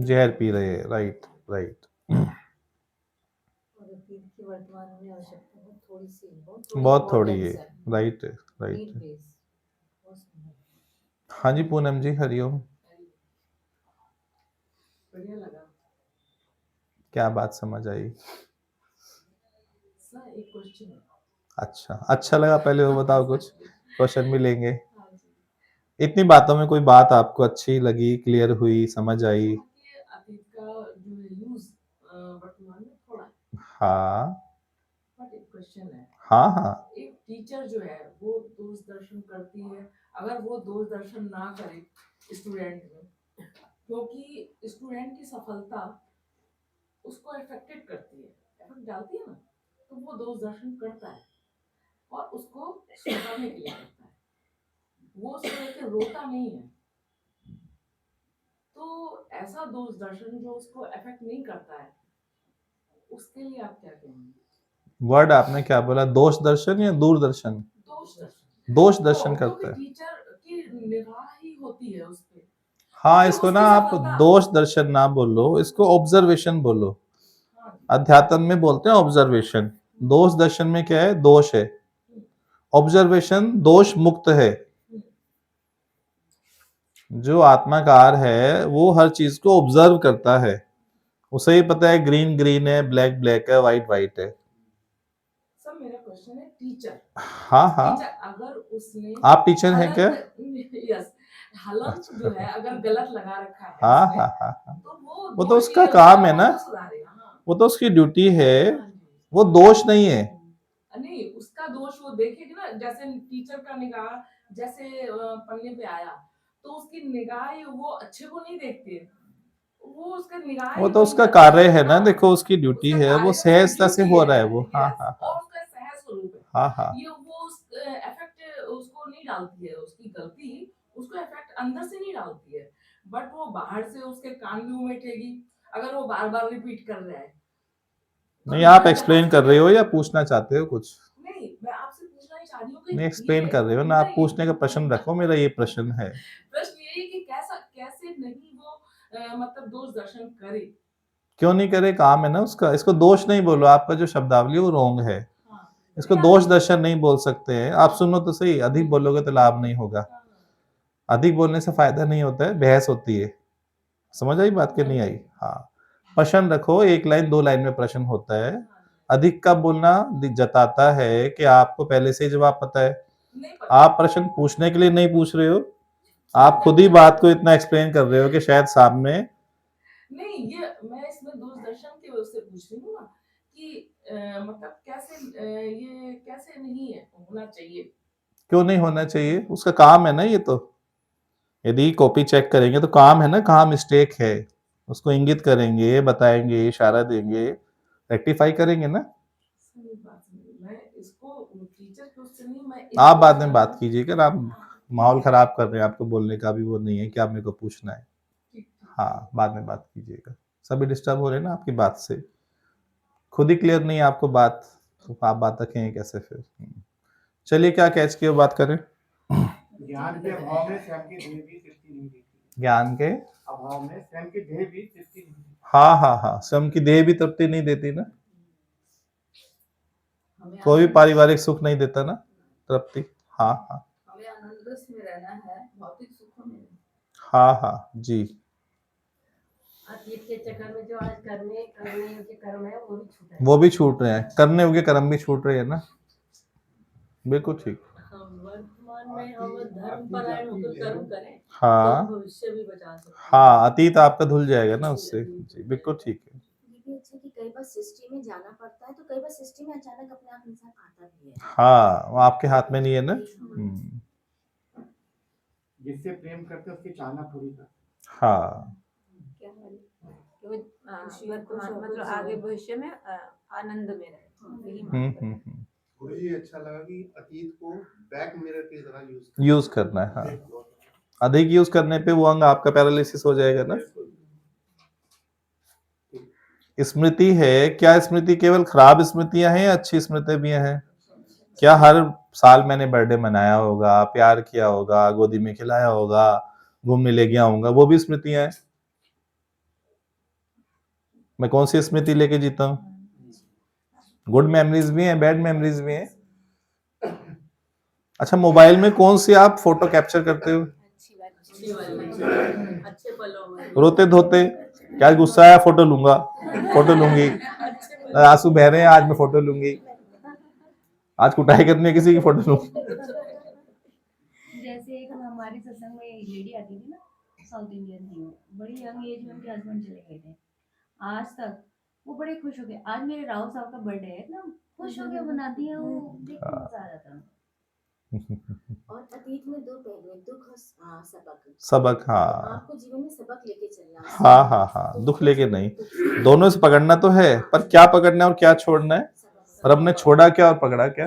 जहर पी रहे हैं, राइट राइट। और अतीत की वर्तमान में आवश्यकता बहुत थोड़ी सी है, बहुत थोड़ी है, राइट राइट। नीड बेस बहुत सुंदर। हाँ जी पूनम जी, हरिओम। बढ़िया लगा क्या बात समझ आई? सर। एक क्वेश्चन अच्छा, अच्छा लगा, पहले वो बताओ, कुछ क्वेश्चन भी लेंगे। हाँ जी, इतनी बातों में कोई बात आपको अच्छी लगी, क्लियर हुई, समझ आई? कि अतीत का जो है यूज वर्तमान में थोड़ा है, हाँ बट एक क्वेश्चन है। हाँ हाँ। एक टीचर जो है वो दोष दर्शन करती है, अगर वो दोष दर्शन ना करे स्टूडेंट में, क्योंकि स्टूडेंट की सफलता उसको इफेक्टेड करती है, इफेक्ट डालती है ना, तो वो दोष दर्शन करता है और उसको सुधारने के लिए करता है, वो उसको लेकर रोता नहीं है। तो ऐसा दोष दर्शन जो उसको इफेक्ट नहीं करता है, उसके लिए आप क्या कहेंगे? वर्ड आपने क्या बोला, दोष दर्शन या दूरदर्शन? दोष दर्शन। दोष दर्शन तो करता है। टीचर की निगाह ही होती है उस पे। हाँ, तो इसको ना उसकी आप सफलता- दोष दर्शन ना बोलो, इसको ऑब्जर्वेशन बोलो। हाँ, अध्यात्म में बोलते हैं ऑब्जर्वेशन। दोष दर्शन में क्या है, दोष है। ऑब्जर्वेशन दोष मुक्त है। जो आत्माकार है वो हर चीज को ऑब्जर्व करता है, उसे ही पता है ग्रीन ग्रीन है, ब्लैक ब्लैक है, व्हाइट व्हाइट है। सर मेरा क्वेश्चन है टीचर। हाँ हाँ। टीचर अगर उसने आप टीचर हैं क्या? यस, हलंत जो है अगर गलत लगा रखा है हाँ उसने, हाँ हाँ हाँ। तो वो वो तो दोष उसका ये काम है होगा, ना, वो सुधारेगा, हाँ। वो तो उसकी ड्यूटी है, हाँ जी। वो दोष नहीं है। नहीं, उसका दोष वो देखेगी ना, जैसे टीचर का निगाह जैसे पढ़ने पे आया, तो उसकी निगाह वो अच्छे को नहीं देखती है, वो उसका निगाह वो ही तो कम उसका करती कार्य है ना, हाँ, देखो उसकी ड्यूटी उसका है, वो कार्य है, सहजता से ड्यूटी हो रहा है वो। हाँ यस, हाँ और हाँ उसका सहज स्वरूप है। हाँ हाँ ये वो उस इफेक्ट उसको नहीं डालती है, उसकी गलती उसको इफेक्ट अंदर से नहीं डालती है, बट वो बाहर से उसके कान में बैठेगी, अगर वो बार बार रिपीट कर रहा है तो नहीं, आप मैं एक्सप्लेन बहुत कर रहे हो सीरियस या पूछना चाहते हो कुछ? नहीं, मैं आपसे पूछना ही चाह रही हूँ कि नहीं, एक्सप्लेन ये कर रहे हो ना, मेरा आप पूछने का प्रश्न रखो, मेरा ये प्रश्न है। प्रश्न यही कि कैसे नहीं वो मतलब दोष दर्शन करे। क्यों नहीं करे, काम है ना उसका। इसको दोष नहीं बोलो, आपका जो शब्दावली है वो रॉन्ग है। हाँ, इसको नहीं, दोष अभी- दर्शन नहीं बोल सकते हैं। आप सुनो तो सही, अधिक बोलोगे तो लाभ नहीं होगा। हाँ, अधिक बोलने से फायदा नहीं होता है, बहस होती है। समझ आई बात कि नहीं आई? हाँ, प्रश्न रखो, एक लाइन दो लाइन में प्रश्न होता है। हाँ, अधिक का बोलना जताता है कि आपको पहले से ही जवाब पता है। नहीं पता। आप प्रश्न पूछने के लिए नहीं पूछ रहे हो, आप खुद ही बात को इतना एक्सप्लेन कर रहे हो कि शायद सामने। नहीं, ये मैं इसमें दोष दर्शन की वजह से पूछ रही हूँ ना कि मतलब ये कैसे नहीं है होना चाहिए। क्यों नहीं होना चाहिए, उसका काम है ना ये तो। यदि कॉपी चेक करेंगे तो काम है ना, कहाँ मिस्टेक है उसको इंगित करेंगे, बताएंगे, इशारा देंगे, रेक्टिफाई करेंगे ना। सही बात है, मैं इसको टीचर की उससे नहीं, मैं आप बाद में बात कीजिएगा, आप माहौल खराब कर रहे हैं, आपको बोलने का भी वो नहीं है कि आप मेरे को पूछना है। हाँ, बाद में बात कीजिएगा। सभी डिस्टर्ब हो रहे हैं ना आपकी बात से, खुद ही क्लियर नहीं है आपको बात, तो आप बात रखेंगे कैसे फिर? चलिए, क्या कैच किए, बात करें। ज्ञान के अभाव में स्वयं की देह भी तृप्ति नहीं देती। ज्ञान के अभाव में स्वयं की देह भी तृप्ति नहीं देती। हाँ हाँ हाँ, स्वयं की देह भी तृप्ति नहीं देती ना, कोई भी पारिवारिक सुख नहीं देता ना, तृप्ति। हाँ हाँ हमें आनंद रस में रहना है, भौतिक सुखों में नहीं। हाँ हाँ जी। अतीत के चक्कर में जो आज करने के कर्म है वो भी छूट रहे हैं। वो भी छूट रहे हैं, करने योग्य कर्म भी छूट रहे हैं ना, बिल्कुल ठीक। हम वर्तमान में हम धर्म परायण होकर कर्म करें हाँ तो भविष्य भी बचा सकते हैं। हाँ, अतीत आपका धुल जाएगा ना उससे। जी, बिल्कुल ठीक है। ये भी अच्छा कि कई बार सृष्टि में जाना पड़ता है, तो कई बार सृष्टि में अचानक अपने आप इंसान आता भी है। हाँ, वो आपके हाथ में नहीं है ना। जिससे प्रेम करते उसकी चाहना पूरी कर। हाँ, क्या वाली? कि वो वर्तमान मतलब आगे भविष्य में आनंद में रहे, यही मान कर। गुरु जी, अच्छा लगा कि अतीत को बैक मिरर की तरह यूज करना है। हाँ, अधिक यूज करने पे वो अंग आपका पैरालिसिस हो जाएगा ना। स्मृति है क्या? स्मृति केवल खराब स्मृतियां हैं या अच्छी स्मृति भी हैं? क्या हर साल मैंने बर्थडे मनाया होगा, प्यार किया होगा, गोदी में खिलाया होगा, घूमने ले गया होगा, वो भी स्मृतियां हैं? मैं कौन सी स्मृति लेके जीता हूँ? गुड मेमोरीज भी हैं, बैड मेमोरीज भी हैं। अच्छा, मोबाइल में कौन सी आप फोटो कैप्चर करते हो? अच्छे पलों में रोते धोते? क्या गुस्सा आया, फोटो लूंगा, फोटो लूंगी, आंसू बह रहे हैं, आज मैं फोटो लूंगी, आज कुटाई करनी है किसी की, फोटो लूंगी। जैसे एक हमारे सत्संग में एक लेडी आती थी ना, साउथ इंडियन थी, वो बड़ी यंग एज में उनके हस्बैंड चले गए थे। आज तक वो बड़े खुश हो गए, आज मेरे राव साहब का बर्थडे है ना, खुश हो गए मनाती है, वो देख के मजा आ जाता है। और अतीत में दो पहलू हैं, दुख और सबक। सबक, हाँ आपको जीवन में सबक लेके चलना है। हाँ हाँ हाँ, दुख लेके नहीं, दोनों से पकड़ना तो है, पर क्या पकड़ना है और क्या छोड़ना है, और हमने छोड़ा क्या और पकड़ा क्या?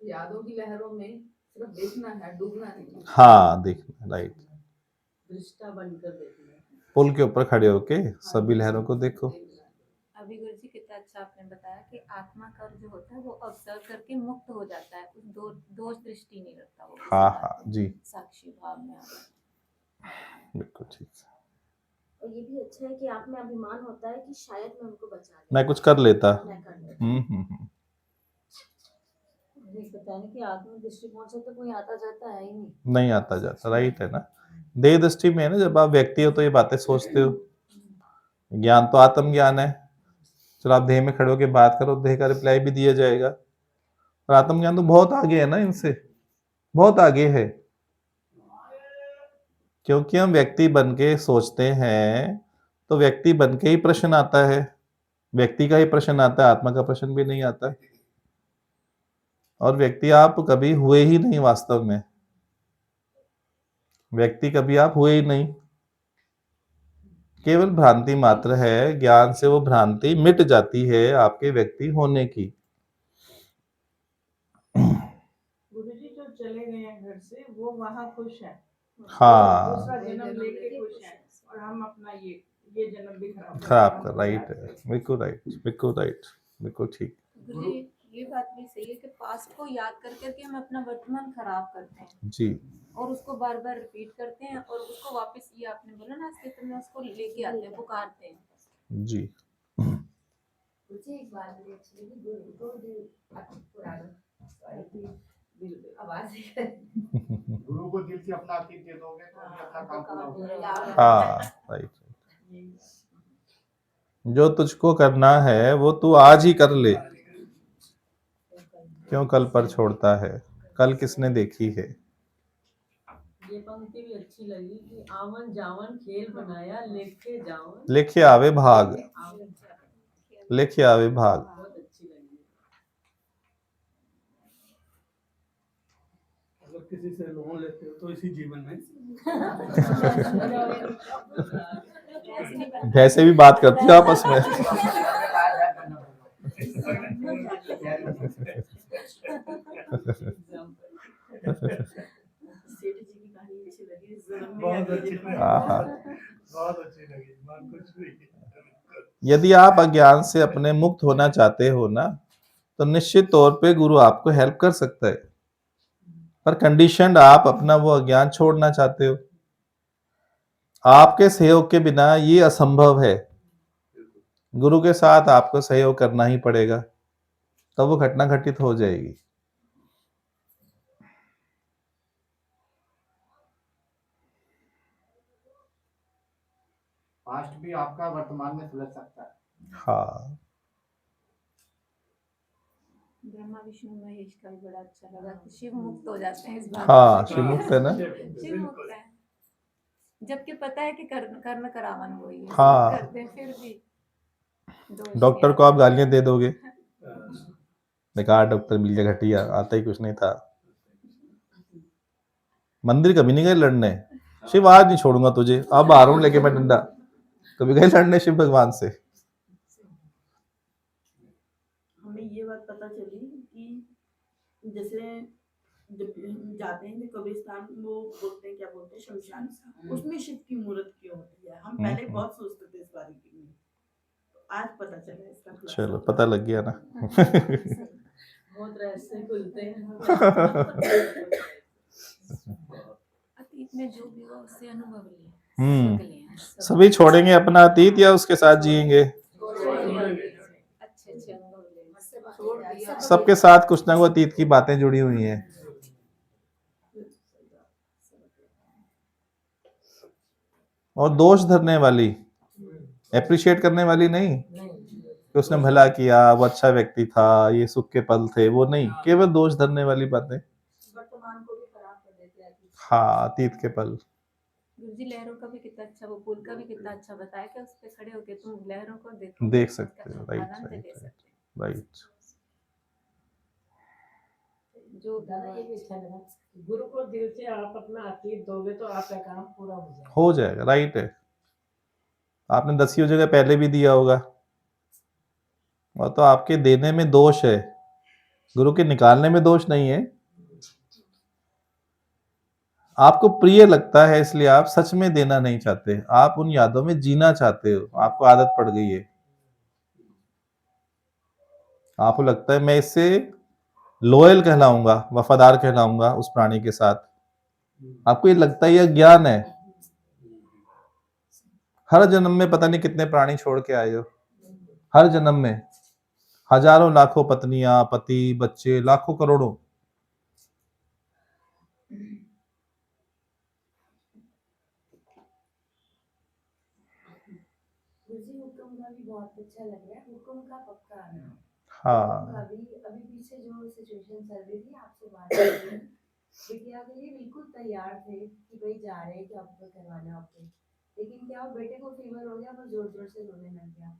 यादों की लहरों में सिर्फ देखना है, डूबना नहीं। हाँ, देखना, राइट। दृष्टा बनकर देखना है। पुल के ऊपर खड़े होके सभी लहरों को देखो। अभी गुरु जी कितना अच्छा आपने बताया कि आत्मा का जो होता है वो ऑब्जर्व करके मुक्त हो जाता है, उस दोष दृष्टि नहीं रखता वो। हाँ हाँ जी, साक्षी भाव में आता है। बिल्कुल ठीक। और ये भी अच्छा है कि आप में अभिमान होता है कि शायद मैं उनको बचा लेता, मैं कुछ कर लेता। मैं कर लेता। पता नहीं कि आत्म दृष्टिकोण से तो कोई आता जाता है ही नहीं। नहीं आता जाता, राइट है ना। देह दृष्टि में है ना, जब आप व्यक्ति हो तो ये बातें सोचते हो। ज्ञान तो आत्म ज्ञान है, चलो आप देह में खड़े होकर बात करो, देह का रिप्लाई भी दिया जाएगा। और आत्म ज्ञान तो बहुत आगे है ना, इनसे बहुत आगे है। क्योंकि हम व्यक्ति बन के सोचते हैं तो व्यक्ति बन के ही प्रश्न आता है, व्यक्ति का ही प्रश्न आता है, आत्मा का प्रश्न भी नहीं आता। और व्यक्ति आप कभी हुए ही नहीं, वास्तव में व्यक्ति कभी आप हुए ही नहीं, केवल भ्रांति मात्र है। ज्ञान से वो भ्रांति मिट जाती है आपके व्यक्ति होने की। गुरुजी जो चले गए हैं घर से वो वहाँ खुश है, हाँ, दूसरा जन्म लेके खुश है, और हम अपना ये जन्म भी खराब कर, राइट है, बिल्कुल राइट, बिल्कुल राइट, बिल्कुल ठीक। गुरुजी ये बात भी सही है कि पास्ट को याद कर करके हम अपना वर्तमान खराब करते हैं जी, और उसको बार बार रिपीट करते हैं और उसको वापस, ये आपने बोला ना, अस्तित्व में उसको लेके आते हैं, पुकारते हैं। जी। मुझे एक बात बड़ी अच्छी लगी, गुरु को दिल पुराना आवाज गुरु को दिल से अपना अतीत दे दोगे तो भी अपना काम पूरा हो जाएगा। हाँ, राइट। जो तुझको करना है वो तू आज ही कर ले, क्यों कल पर छोड़ता है, कल किसने देखी है। ये पंक्ति भी अच्छी लगी कि आवन जावन खेल बनाया लेके जावन लेखे आवे भाग, लेखे आवे भाग। बहुत अच्छी लगी। अगर किसी से लोन लेते हो तो इसी जीवन में वैसे भी बात करती है आपस में। सेठ जी की कहानी अच्छी लगी, बहुत अच्छी लगी, हाँ। बहुत अच्छी लगी, मन खुश हुई। यदि आप अज्ञान से अपने मुक्त होना चाहते हो ना, तो निश्चित तौर पे गुरु आपको हेल्प कर सकता है, पर कंडीशन आप अपना वो अज्ञान छोड़ना चाहते हो। आपके सहयोग के बिना ये असंभव है, गुरु के साथ आपको सहयोग करना ही पड़ेगा, तब वो घटना घटित हो जाएगी। पास्ट भी आपका वर्तमान में सुलझ सकता है। हाँ, ब्रह्मा विष्णु महेश का भी बड़ा अच्छा लगा कि शिव मुक्त हो जाते हैं इस बात हाँ, से। शिव मुक्त है ना। शिव मुक्त है, जबकि पता है कि कर्म करावन वही है, हाँ। करते हैं फिर भी दोष डॉक्टर नहीं को आप आता। गालियां दे दोगे, बेकार डॉक्टर मिल गया, घटिया, आता ही कुछ नहीं था। मंदिर कभी नहीं गए लड़ने, शिव आज नहीं छोड़ूंगा तुझे, अब आ रहा हूं लेके मैं डंडा। कभी गए लड़ने शिव भगवान से? हमें ये बात पता चली कि जैसे जब हम जाते हैं कब्रिस्तान, वो बोलते हैं, क्या बोलते हैं, शमशान, उसमें शिव की मूर्त क्यों होती है? हम पहले बहुत सोचते थे इस बारे में, तो आज पता चला इसका खुलासा। चलो, पता लग गया ना। बहुत रहस्य खुलते हैं। अतीत में जो भी हुआ उससे अनुभव लिए, हम्म। सीख लिए, सब सभी छोड़ेंगे अपना अतीत या उसके साथ जिएंगे? अच्छे अच्छे अनुभव लिए, छोड़ दिया। सबके साथ कुछ ना कुछ अतीत की बातें जुड़ी हुई हैं। और दोष धरने वाली, एप्रिशिएट करने वाली नहीं कि उसने भला किया, वो अच्छा व्यक्ति था, ये सुख के पल थे, वो नहीं, केवल दोष धरने वाली बातें। वर्तमान को भी खराब कर देते हैं। हाँ, अतीत के पल। गुरुजी लहरों का भी कितना अच्छा, वो पुल का भी कितना अच्छा बताया कि उस पे खड़े होके तुम लहरों को देखो, देख सकते हो, उसका राइट, आनंद ले राइट, सकते राइट। हैं। जो दादा ये भी अच्छा लगा, गुरु को दिल से आप अपना अतीत दोगे तो आपका काम पूरा हो जाएगा। हो जाएगा, राइट है। आपने 10 जगह पहले भी दिया होगा, और तो आपके देने में दोष है, गुरु के निकालने में दोष नहीं है। आपको प्रिय लगता है इसलिए आप सच में देना नहीं चाहते, आप उन यादों में जीना चाहते हो, आपको आदत पड़ गई है। आपको लगता है मैं इससे लॉयल कहलाऊंगा, वफादार कहलाऊंगा उस प्राणी के साथ। आपको ये लगता है, यह ज्ञान है। हर जन्म में पता नहीं कितने प्राणी छोड़ के आए हो, हर जन्म में हजारों लाखों पत्नियां, पति, बच्चे, लाखों करोड़ों। मुझे हुक्म का भी बहुत अच्छा लग रहा है, हुक्म का पक्का आना। हाँ, अभी अभी पीछे जो सिचुएशन चल रही थी, आपसे बात कर रही थी, बिटिया के लिए बिल्कुल तैयार थे कि भाई जा रहे हैं कि आपको करवाना आपको, लेकिन क्या हुआ, बेटे को फीवर हो गया, वो जोर जोर से रोने लग गया।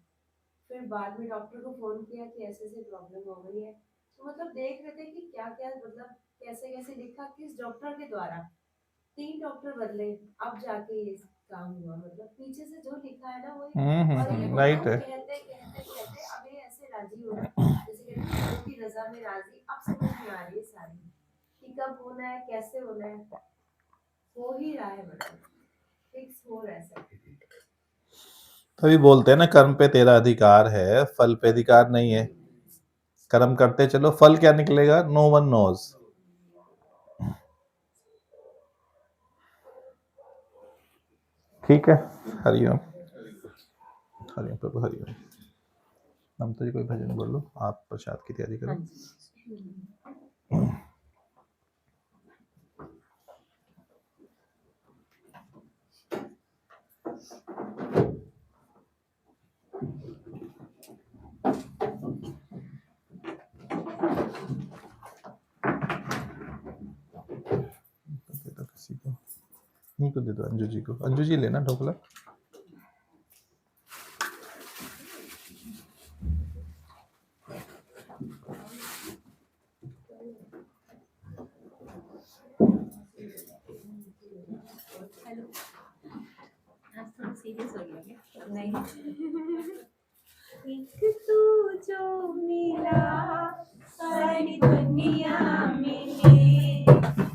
फिर बाद में डॉक्टर को फोन किया कि ऐसे ऐसे प्रॉब्लम हो गई है। तो मतलब देख रहे थे कि क्या क्या, मतलब कैसे कैसे लिखा, किस डॉक्टर के द्वारा 3 डॉक्टर बदले, अब जाके ये काम हुआ। मतलब पीछे से जो लिखा है ना वही, और ये राइट है। कहते कहते कहते अब ये ऐसे राजी हो रहा है, जैसे कहते हैं प्रभु की रजा में राजी। अब समझ में आ रही है सारी कि कब होना है, कैसे होना है, हो ही रहा है, मतलब फिक्स हो रहा है सब। तभी बोलते हैं ना, कर्म पे तेरा अधिकार है, फल पे अधिकार नहीं है। कर्म करते चलो, फल क्या निकलेगा नो वन नोज। ठीक है, हरिओम हरिओम प्रभु हरिओम। ममता जी कोई भजन बोलो, आप प्रसाद की तैयारी करो। किसी को नहीं को दे दो, अंजू जी को। अंजू जी लेना ढोकला। आज थोड़ा सीरियस हो गया क्या? नहीं एक तू जो मिला सारी दुनिया मिली,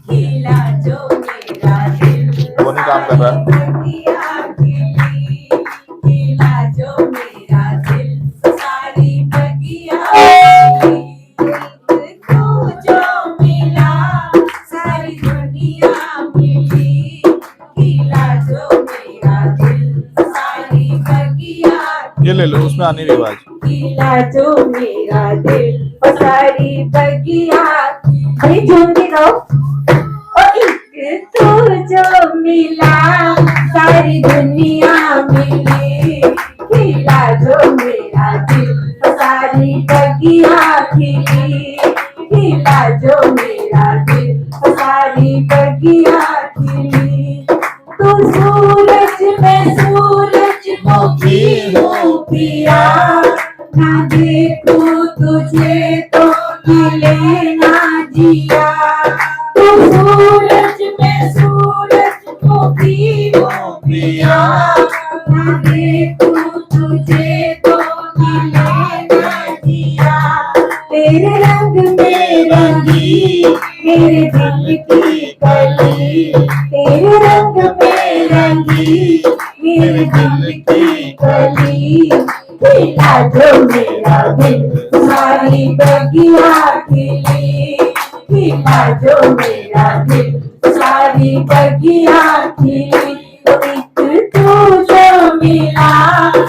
खिला जो मेरा दिल वो नहीं काम कर रहा। बगिया खिली, खिला जो मेरा दिल सारी बगिया खिली। एक तू जो मिला सारी दुनिया मिली, खिला जो मेरा दिल सारी बगिया ये ले लो, उसमें आने रही आवाज। खिला जो मेरा दिल सारी बगिया। अरे झूम के गाओ। एक तू जो मिला सारी दुनिया मिली, खिला जो मेरा दिल सारी बगिया खिली, खिला जो मेरा दिल सारी बगिया खिली। तू सूरज में सूरजमुखी हूँ पिया, ना देखूं तुझे तो खिले ना जिया। तू सूरज में सूरजमुखी हूँ पिया, ना देखूं तुझे तो खिले ना जिया। तेरे रंग में रंगी मेरे दिल की कली, तेरे रंग में रंगी मेरे दिल की कली। खिला जो मेरा दिल सारी बगिया खिली, खिला जो मेरा दिल सारी बगिया खिली। एक तू जो मिला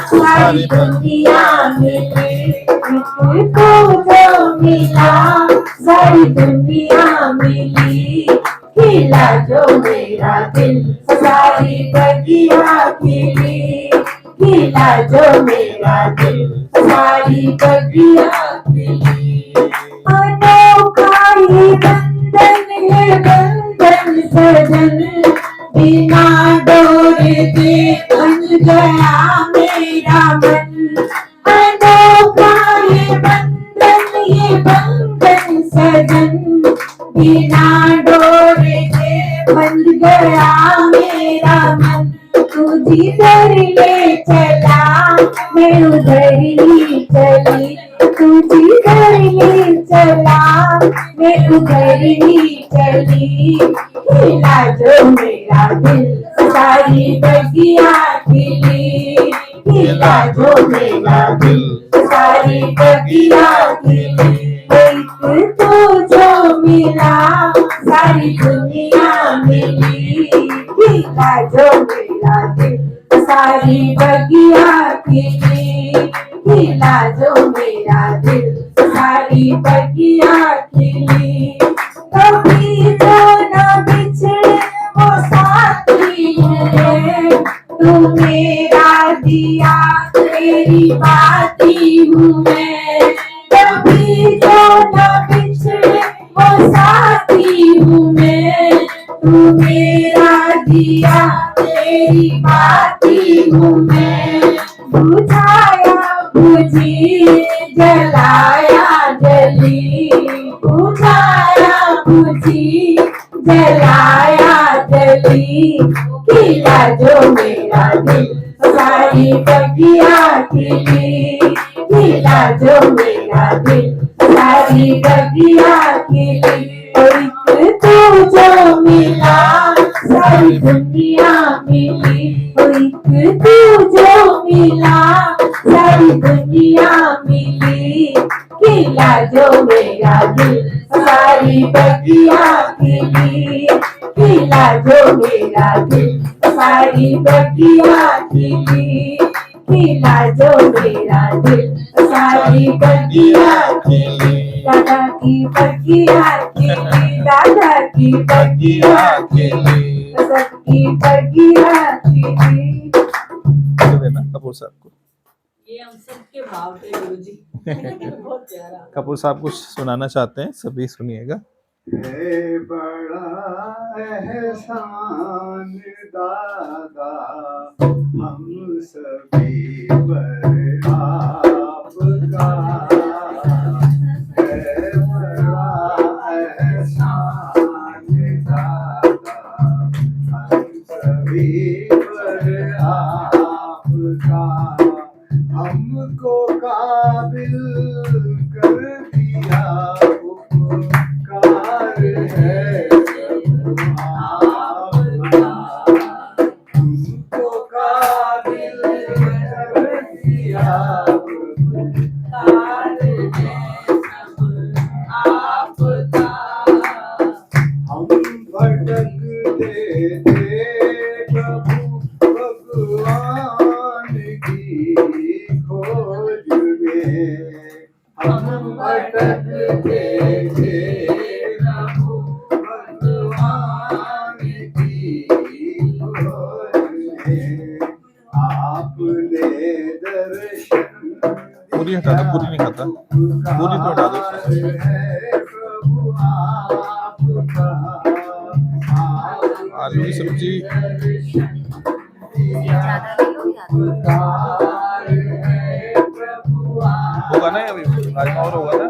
सारी दुनिया मिली, एक तू जो मिला सारी दुनिया मिली, खिला जो मेरा दिल सारी बगिया खिली, खिला जो मेरा दिल सारी बगिया खिली। अनोखा ये बंधन है बंधन सजन, बिना डोरे के बन गया मेरा मन। अनोखा ये बंधन सजन, बिना डोरे के बन गया मेरा मन। तू जिधर ले चला मैं उधर ही चली, तू जिधर ले चला मैं उधर ही चली। खिला जो मेरा दिल सारी बगिया खिली, खिला जो मेरा दिल सारी बगिया खिली। एक तू जो मिला सारी दुनिया मिली, खिला जो मेरा दिल सारी बगिया खिली, खिला जो मेरा दिल सारी बगिया खिली। कभी जो न बिछड़े वो साथी है, तू मेरा दिया तेरी बाती हूँ मैं। कभी जो न बिछड़े वो साथी हूँ मैं, जलाती हूँ मैं, बुझाया बुझी जलाया जली, बुझाया बुझी जलाया जली, खिला जो मेरा दिल सारी बगिया खिली, खिला जो मेरा दिल सारी बगिया खिली, एक तू जो मिला सारी दुनिया मिली, एक तू जो मिला सारी दुनिया मिली, खिला जो मेरा दिल सारी बगिया खिली, खिला जो मेरा दिल सारी बगिया खिली, खिला जो मेरा दिल सारी बगिया खिली, दादा की बगिया खिली, दादा की बगिया खिली, सबकी बगिया खिली। देना कपूर साहब को। ये हम सबके भाव थे गुरुजी। बहुत प्यारा। कपूर साहब कुछ सुनाना चाहते हैं, सभी सुनिएगा। है बड़ा एहसान दादा हम सभी पर आपका, है बड़ा एहसान दादा हम सभी पर आपका, हमको काबिल कर दिया उपकार है आपका, हमको काबिल कर दिया उपकार है आपका, हम भटकते थे प्रभु भगवान की खोज में, हम भटकते थे प्रभु भगवान की खोज में, आपने दर्शन पूरी हटा दो, पूरी नहीं खाता, पूरी तो हटा दो। है प्रभु आपका, आलू की सब्जी होगा ना, अभी राजमा और होगा ना,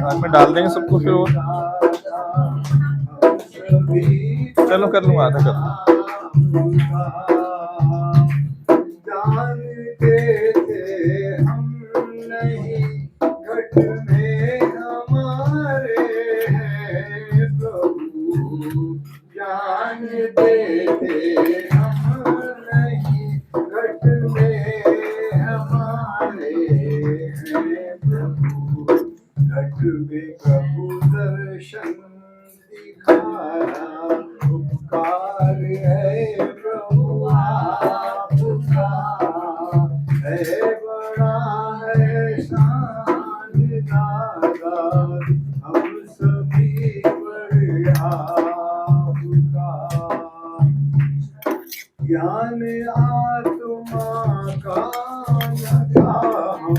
बाद में डाल देंगे सबको फिर और। चलो कर लूंगा, आधा कर लूंगा। जानते थे हम नहीं घट में हमारे हैं प्रभु, जानते थे हम नहीं घट में हमारे हैं प्रभु, घट में प्रभु दर्शन दिखाया उपकार है प्रभु आपका, है बड़ा एहसान दादा हम सभी पर आपका, ज्ञान आत्मा का न था हम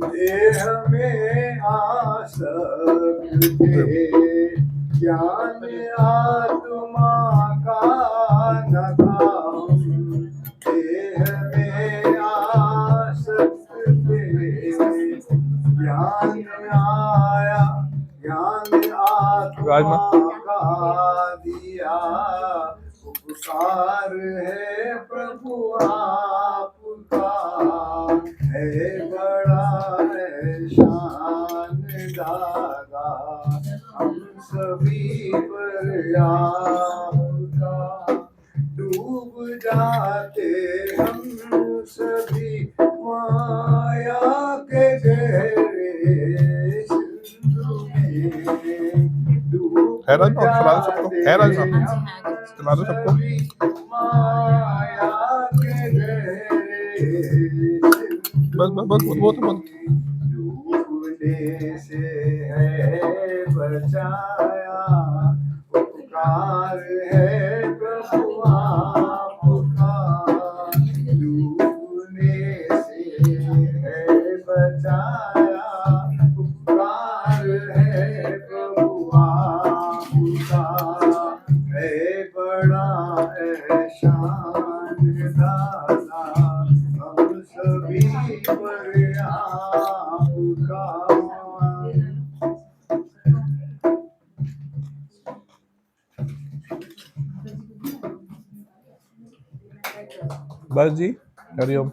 देह में आसक्त थे, ज्ञान आत्मा का न था हम देह में आसक्त थे, ज्ञान आया ज्ञान आत्मा का दिया उपकार है प्रभु आपका, है बड़ा एहसान दादा हम सभी पर आपका, डूब जाते हम सभी माया के गहरे सिंधु में, डूब है राजमा, खिला दो सबको, है राजमा, खिला दो सबको। माया के गहरे बस बस बस बहुत बहुत डूबने से है बचाया उपकार है प्रभु आपका, डूबने से है बचाया उपकार है प्रभु आपका, है बड़ा दाता हम सभी पर आपका बस जी, हरिओम।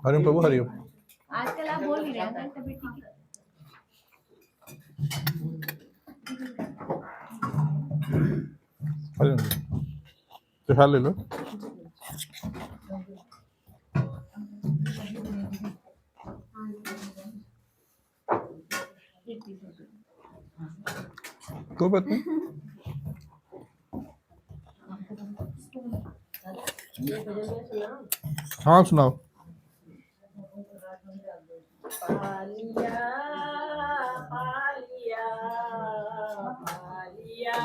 हरिओम प्रभु, हरिओम। आजकल आप बोल नहीं रहे हैं, तबीयत ठीक है? हरिओम जी, प्रसाद ले लो। कोई बात नहीं। हाँ सुनाओ। पालिया पालिया पालिया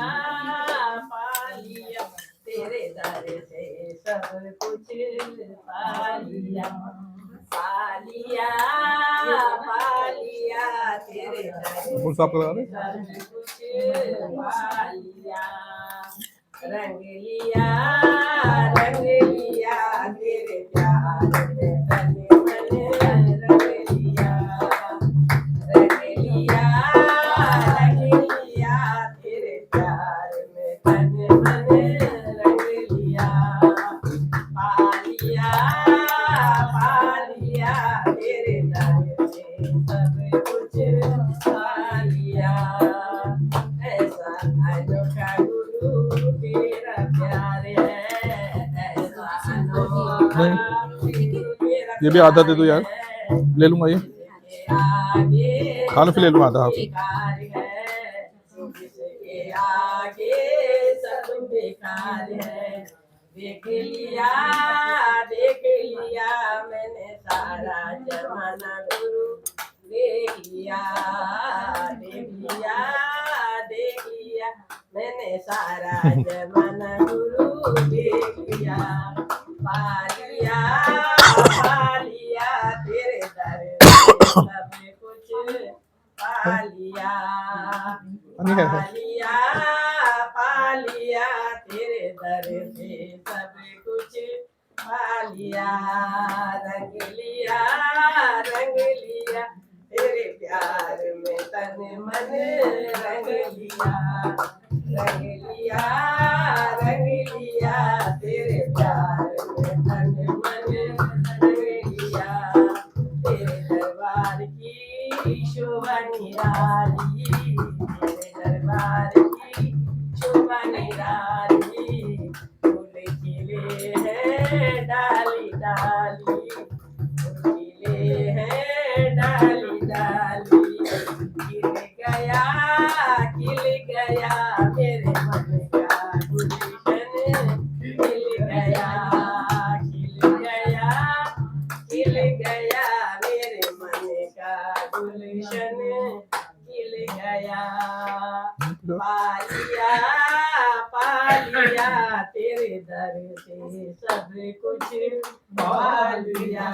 पालिया तेरे दर से सब कुछ पालिया पालिया पालिया तेरे दर और साफ करा से दे। सब कुछ पालिया रंग लिया तेरे प्यार में तन मन रंग लिया तेरे प्यार में तन मन रंग लिया पालिया तेरे दर से सब कुछ पालिया ऐसा अनोखा गुरु तेरा प्यार है ऐसा अनोखा तेरा ये भी आधा दे दो यार, ले लूंगा ये। आगे खाना फिर ले लूंगा आधा। बेकार है जिसके आगे सब बेकार है देख लिया मैंने सारा जमाना गुरु देख लिया मैंने सारा जमाना गुरु देख लिया पालिया तेरे दर से सब कुछ पालिया तेरे दर से सब कुछ पालिया रंग लिया तेरे प्यार में तन मन रंग लिया तेरे प्यार में तन मन रंग लिया तेरे दरबार की शोभा निराली तेरे दरबार की शोभा निराली फूल खिले हैं डाली खिल गया मेरे मन का गुलशन खिल गया मेरे मन का गुलशन खिल गया पालिया तेरे दर से सब कुछ पालिया